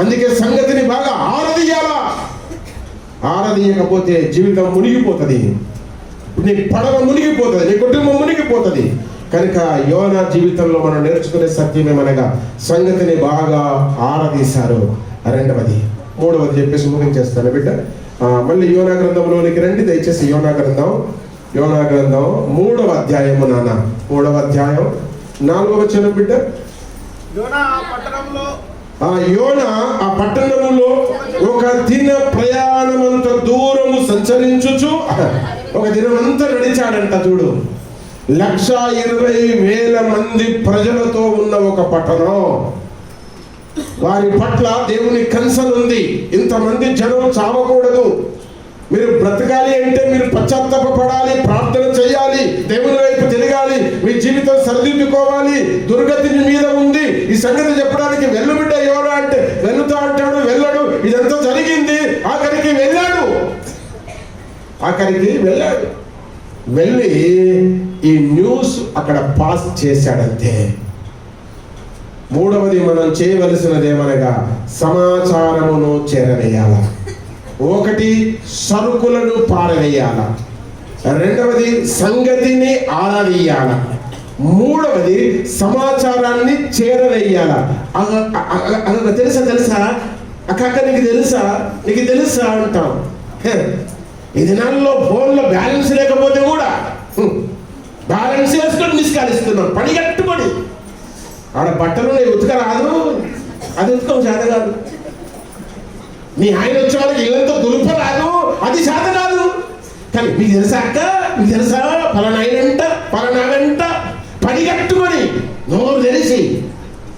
అందుకే సంగతిని బాగా ఆరాధించాలా. ఆరాధించకపోతే జీవితం మునిగిపోతుంది, నీ పడవ మునిగిపోతుంది, నీ కుటుంబం మునిగిపోతుంది. కనుక యోనా జీవితంలో మనం నేర్చుకునే సత్యం ఏమనగా సంగతిని బాగా ఆరాధిస్తారు. రెండవది. మూడవది చెప్పేసి ముగించేస్తాను బిడ్డ. మళ్ళీ యోనా గ్రంథంలోనికి రండి దయచేసి. యోనా గ్రంథం 3వ అధ్యాయము నాన్న, 3వ అధ్యాయం 4వ వచనం బిడ్డ. యోనా ఆ పట్టణములో ఒక దిన ప్రయాణమంత దూరము సంచరించుచు, ఒక దినమంతా నడిచాడంట. చూడు, 1,20,000 మంది ప్రజలతో ఉన్న ఒక పట్టణం. వారి పట్ల దేవుని కన్సర్న్ ఉంది. ఇంతమంది జనం చావకూడదు. మీరు బ్రతకాలి అంటే మీరు పశ్చాత్తాపపడాలి, ప్రార్థన చేయాలి, దేవుని వైపు తిరగాలి, మీ జీవితం సరిదిద్దుకోవాలి. దుర్గతి మీద ఉంది. ఈ సంగతి చెప్పడానికి వెళ్ళు బిడ్డ యోనా అంటే వెళ్తా అంటాడు, వెళ్ళడు. ఇదంతా జరిగింది. ఆఖరికి వెళ్ళాడు. వెళ్ళి ఈ న్యూస్ అక్కడ పాస్ చేశాడంతే. మూడవది మనం చేయవలసినది ఏమనగా సమాచారమును చేరవేయాల. ఒకటి సరుకులను పారవేయాల, రెండవది సంగతిని ఆరాధించాల, మూడవది సమాచారాన్ని చేరవేయాల. తెలుసా అక్క, నీకు తెలుసా అంటాం. ఈ దినాల్లో ఫోన్లో బ్యాలెన్స్ లేకపోతే కూడా బ్యాలెన్స్ వేసుకొని నిష్కాలిస్తున్నాం పని కట్టుకొని. ఆడ బట్టలు ఉతక రాదు, అది ఉతకం చేత కాదు. నీ ఆయన వచ్చే వాళ్ళకి ఇళ్ళంతా దులుప రాదు, అది చేత కాదు. కానీ మీకు తెలుసా అక్క, మీకు తెలుసా పలానాగంట పని కట్టుకొని నోరు తెలిసి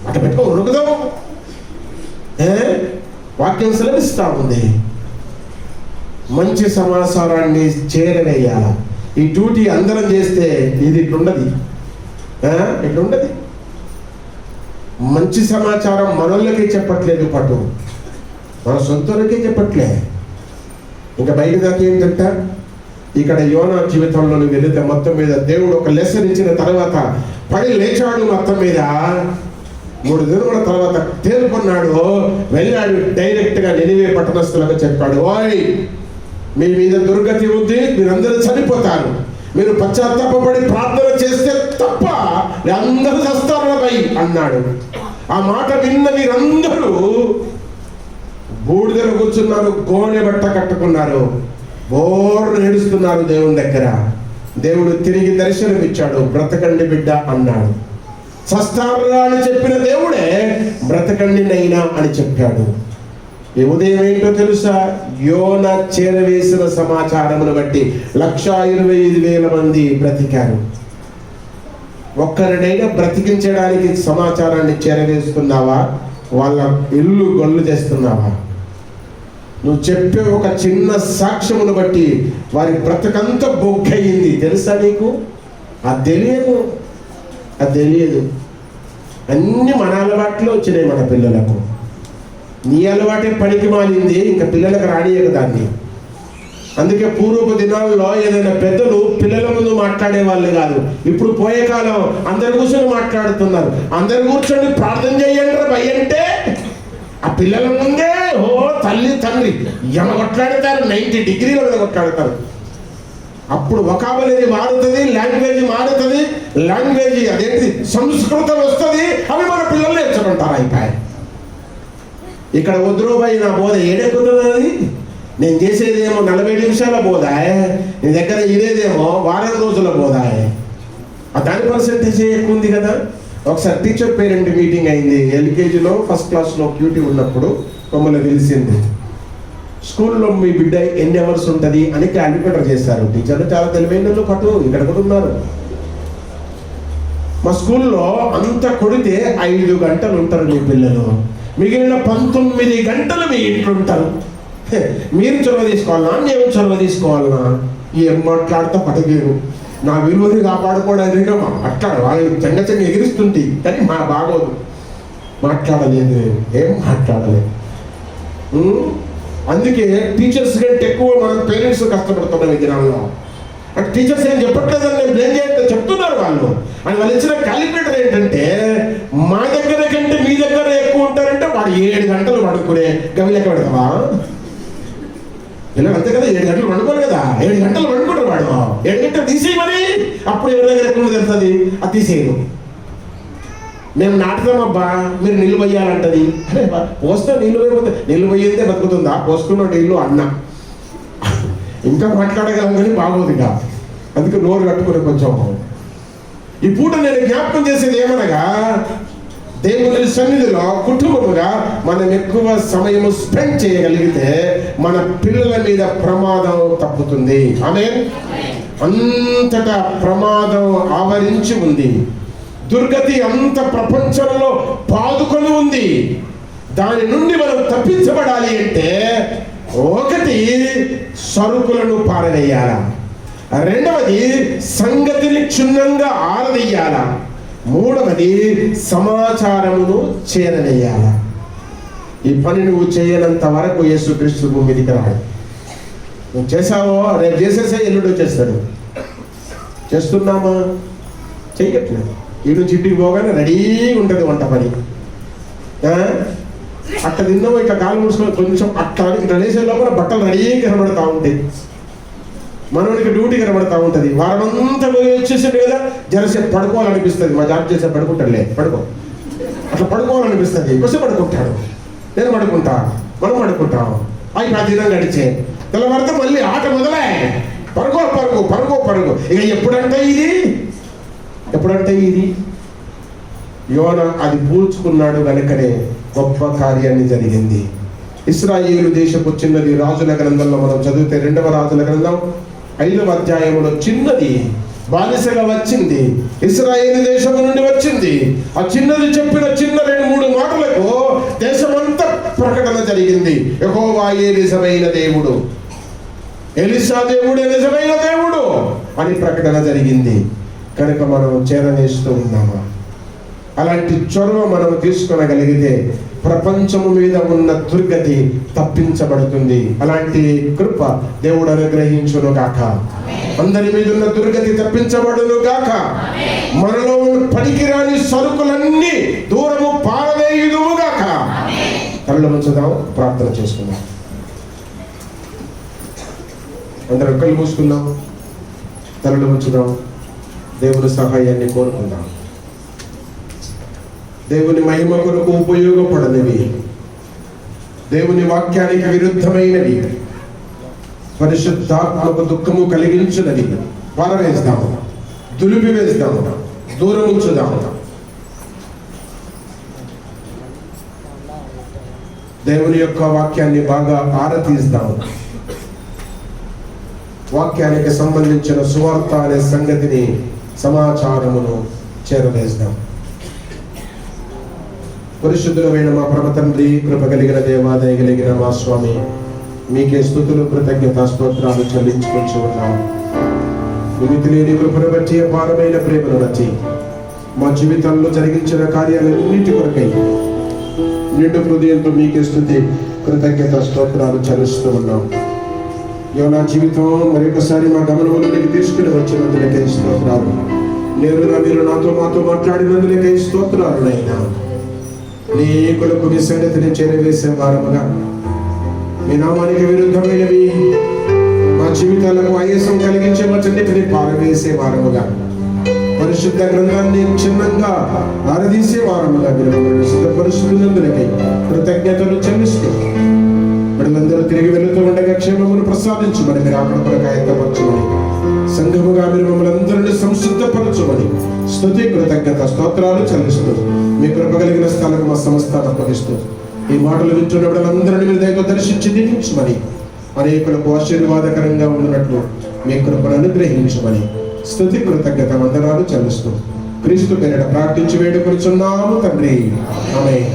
అట్ట పెట్టుకో ఉరుకుదాం. వాక్యం సెలవిస్తా ఉంది. మంచి సమాచారాన్ని చేరవేయాల. ఈ డ్యూటీ అందరం చేస్తే ఇది ఇట్లుండదు. ఇట్లుండదు. మంచి సమాచారం మనోళ్ళకే చెప్పట్లేదు, పట్టు మన సొంతలకే చెప్పట్లే. ఇంకా బయట దాకా ఏంటంట, ఇక్కడ యోనా జీవితంలో వెళితే మొత్తం మీద దేవుడు ఒక లెసన్ ఇచ్చిన తర్వాత పడి లేచాడు. మొత్తం మీద 3 దినముల తర్వాత తేలుకున్నాడు. వెళ్ళాడు డైరెక్ట్గా నినివే పట్టణస్థులకు చెప్పాడు, ఓయ్ మీ మీద దుర్గతి ఉంది, మీరందరూ చనిపోతారు. మీరు పశ్చాత్తాపడి ప్రార్థన చేస్తే తప్ప అందరూ చస్తారు అన్నాడు. ఆ మాట విన్న వీరందరూ బూడిదలో కూర్చున్నారు, గోనె బట్ట కట్టుకున్నారు, బోర్ను ఏడుస్తున్నారు దేవుని దగ్గర. దేవుడు తిరిగి దర్శనం ఇచ్చాడు. బ్రతకండి బిడ్డ అన్నాడు. సస్తారా అని చెప్పిన దేవుడే బ్రతకండి నైనా అని చెప్పాడు. ఈ ఉదయం ఏంటో తెలుసా? యోనా చేరవేసిన సమాచారమును బట్టి 1,25,000 మంది బ్రతికారు. ఒక్కరినైనా బ్రతికించడానికి సమాచారాన్ని చేరవేస్తున్నావా? వాళ్ళ ఇల్లు గొల్లు చేస్తున్నావా? నువ్వు చెప్పే ఒక చిన్న సాక్ష్యమును బట్టి వారి బ్రతకంతా బొగ్గయింది. తెలుసా నీకు? అది తెలియదు. అన్ని మన అలవాట్లు వచ్చినాయి మన పిల్లలకు. నీ అలవాటే పనికి మాలింది, ఇంకా పిల్లలకు రానియక దాన్ని. అందుకే పూర్వపు దినాల్లో ఏదైనా పెద్దలు పిల్లల ముందు మాట్లాడే వాళ్ళు కాదు. ఇప్పుడు పోయే కాలం అందరు కూర్చొని మాట్లాడుతున్నారు. అందరు కూర్చొని ప్రార్థన చేయండి భయ అంటే ఆ పిల్లల ముందే తల్లి తండ్రి కొట్లాడతారు, 90 డిగ్రీల మీద కొట్లాడతారు. అప్పుడు వొకాబులరీ మారుతుంది, లాంగ్వేజ్ మారుతుంది. లాంగ్వేజ్ అదేంటి సంస్కృతం వస్తుంది, అవి మన పిల్లలు నేర్చుకుంటారు. అయిపోయి ఇక్కడ వద్దురోబాయి నా బోధ ఏడెక్కుతున్నది. నేను చేసేదేమో 40 నిమిషాల బోధాయే, నీ దగ్గర ఇదేదేమో వారం రోజుల బోధాయే. దాని పర్సెంటేజ్ ఎక్కువ ఉంది కదా. ఒకసారి టీచర్ పేరెంట్ మీటింగ్ అయింది. ఎల్కేజీలో ఫస్ట్ క్లాస్లో క్యూటీ ఉన్నప్పుడు మమ్మల్ని తెలిసింది. స్కూల్లో మీ బిడ్డ ఎన్ని అవర్స్ ఉంటుంది అని క్యాలిక్యులేటర్ చేశారు. టీచర్లు చాలా తెలివైన పట్టు ఇక్కడ కూడా ఉన్నారు. మా స్కూల్లో అంత కొడితే 5 గంటలు ఉంటారు మీ పిల్లలు, మిగిలిన 19 గంటలు మీ ఇంట్లో ఉంటారు. మీరు చొరవ తీసుకోవాలన్నా, నేను చొరవ తీసుకోవాలన్నా? ఏం మాట్లాడితే పటగేరు. నా విలువని కాపాడుకోవడానికి మాట్లాడు. వాళ్ళు చెంగ ఎగిరిస్తుంటే కానీ మా బాగోదు. మాట్లాడలేదు, ఏం మాట్లాడలేదు. అందుకే టీచర్స్ కంటే ఎక్కువ మనం పేరెంట్స్ కష్టపడుతున్నాం ఈ దినాల్లో. అంటే టీచర్స్ ఏం చెప్పట్లేదని నేను బ్లేమ్ చేయండి, చెప్తున్నారు వాళ్ళు. అని వాళ్ళు ఇచ్చిన క్యాలిక్యులేటర్ ఏంటంటే మా దగ్గర కంటే మీ దగ్గర ఎక్కువ ఉంటారంటే వాడు 7 గంటలు పడుకునే గవి లెక్క పెడతావా? ఇలా అంతే కదా, 7 గంటలు పడుకోరు కదా. 7 గంటలు పడుకుంటారు వాడు. 7 గంటలు తీసేయి మరి, అప్పుడు ఎవరి దగ్గర ఎక్కువ తెలుస్తుంది. అది తీసేయను. మేము నాటుతామబ్బా, మీరు నీళ్ళు పోయాలంటది. అరే పోస్తే నీళ్ళు పోయిపోతే నీళ్ళు పోయిందే బతుకుతుందా? పోసుకున్న నీళ్ళు అన్న ఇంకా మాట్లాడగలం కానీ బాగోదుగా. అందుకే నోరు కట్టుకునే కొంచెం. ఈ పూట నేను జ్ఞాపకం చేసేది ఏమనగా, దేవుని సన్నిధిలో కుటుంబముగా మనం ఎక్కువ సమయం స్పెండ్ చేయగలిగితే మన పిల్లల మీద ప్రమాదం తప్పుతుంది. ఆమేన్. అంతటా ప్రమాదం ఆవరించి ఉంది. దుర్గతి అంత ప్రపంచంలో పాదుకొని ఉంది. దాని నుండి మనం తప్పించబడాలి అంటే ఒకటి సరుకులను పారవేయాల, రెండవది సంగతిని క్షుణ్ణంగా ఆరదెయ్యాల, మూడవది సమాచారమును చేరవేయాల. ఈ పని నువ్వు చేయనంత వరకు యేసుక్రీస్తు భూమి మీదకి రాడు. నువ్వు చేసావో రేపు చేసేసే ఎల్లుండి చేస్తాడు. చేస్తున్నామా? చెయ్యట్లేదు. ఈ నుంచి ఇంటికి పోగానే రెడీగా ఉంటుంది వంట పని. అట్లా తిన్నామో ఇట్లా కాలు మూసుకొని కొంచెం అట్లా ఇట్లా లేసే లోపల బట్టలు రెడీగా కనబడతా ఉంటాయి. మనోడికి డ్యూటీ కనబడతా ఉంటుంది. వారమంతా వచ్చేసాడు కదా, జరసేపు పడుకోవాలనిపిస్తుంది. మా జాబ్ చేసే పడుకుంటాడులే, పడుకో అట్లా పడుకోవాలనిపిస్తుంది. కొంచెం పడుకుంటాడు, నేను పడుకుంటా, మనం పడుకుంటాం. అవి ఆ దినం గడిచే తెల్లవారితే మళ్ళీ ఆట మొదలే. పరుగు పరుగు పరుగు పరుగు. ఇక ఎప్పుడంటే ఇది యోనా అది పూల్చుకున్నాడు కనుకనే గొప్ప కార్యాన్ని జరిగింది. ఇశ్రాయేలు దేశపు చిన్నది రాజుల గ్రంథంలో మనం చదివితే 2వ రాజుల గ్రంథం 5వ అధ్యాయంలో చిన్నది బానిసగా వచ్చింది, ఇశ్రాయేలు దేశము నుండి వచ్చింది. ఆ చిన్నది చెప్పిన చిన్న 2-3 మాటలకు దేశమంతా ప్రకటన జరిగింది. యెహోవాయే నిజమైన దేవుడు, ఎలీషా దేవుడే నిజమైన దేవుడు అని ప్రకటన జరిగింది. కనుక మనం చేరవేస్తూ ఉన్నామా? అలాంటి చొరవ మనం తీసుకొనగలిగితే ప్రపంచము మీద ఉన్న దుర్గతి తప్పించబడుతుంది. అలాంటి కృప దేవుడు అనుగ్రహించును గాక. అందరి మీద ఉన్న దుర్గతి తప్పించబడును గాక. మనలో ఉన్న పనికిరాని సరుకులన్నీ దూరము పారవేయుదుము గాక. కళ్ళు ముంచుదాం, ప్రార్థన చేసుకుందాం. అందరం కళ్ళు మూసుకుందాం, తలలు ముంచుదాం, దేవుని సహాయాన్ని కోరుకుందాం. దేవుని మహిమ కొరకు ఉపయోగపడనివి, దేవుని వాక్యానికి విరుద్ధమైనవి, పరిశుద్ధాత్మకు దుఃఖము కలిగించునవి పారవేస్తాము, దులిపివేస్తాము, దూరం ఉంచుదాము. దేవుని యొక్క వాక్యాన్ని బాగా ఆరతీస్తాము. వాక్యానికి సంబంధించిన సువార్త అనే సంగతిని, సమాచారమును చేరవేస్తాం. పరిశుద్ధులమైన మా పరమ తండ్రి, కృప కలిగిన దేవా, దయ కలిగిన మా స్వామి, మీకే స్తుతులు కృతజ్ఞత స్తోత్రాలు చెల్లించుకొంచు ఉన్నాం. మిమితి లేని కృపను బట్టి, అపారమైన ప్రేమను బట్టి, మా జీవితంలో జరిగించిన కార్యాలన్నింటి కొరకై నిండు హృదయంతో మీకే స్తుతి కృతజ్ఞత స్తోత్రాలు చెల్లిస్తూ ఉన్నాం. నా జీవితం మరొకసారి మా గమనంలోనికి తీసుకుని వచ్చినందులకై స్తోత్రాలు. నేరుగా మీరు నాతో మాతో మాట్లాడినందులకై స్తోత్రాలు. నైనా నీ కొరకు మీ సంగతిని చేరవేసే వారముగా, మీ నామానికి విరుద్ధమైనవి మా జీవితాలకు ఆయాసం కలిగించే వాటన్నిటిని పారవేసే వారముగా, పరిశుద్ధ గ్రంథాన్ని చిన్నంగా ఆరాధించే వారముగా మీరు మమ్మల్ని సిద్ధపరుస్తున్నందులకై కృతజ్ఞతలు చెల్లిస్తూ, మనమందరూ తిరిగి వెళుతూ ఉండగా క్షేమమును ప్రసాదించమని, మీరు అక్కడ కొరకు ఆయత్తపరచమని, సంఘముగా మీరు మమ్మల్ని అందరినీ సంసిద్ధపరచమని స్తుతి కృతజ్ఞత స్తోత్రాలు చెల్లిస్తూ, మీ కృప కలిగిన స్థానం మా సంస్థను అప్పగిస్తూ, ఈ మాటలు వింటున్నప్పుడు అందరినీ మీరు దయతో దర్శించి దీవించమని, అనేకులకు ఆశీర్వాదకరంగా ఉన్నట్లు మీ కృపను అనుగ్రహించమని స్తుతి కృతజ్ఞత వందనాలు చెల్లిస్తూ, క్రీస్తు పేరిట ప్రార్థించి వేడుకొనుచున్నాము తండ్రి. ఆమేన్.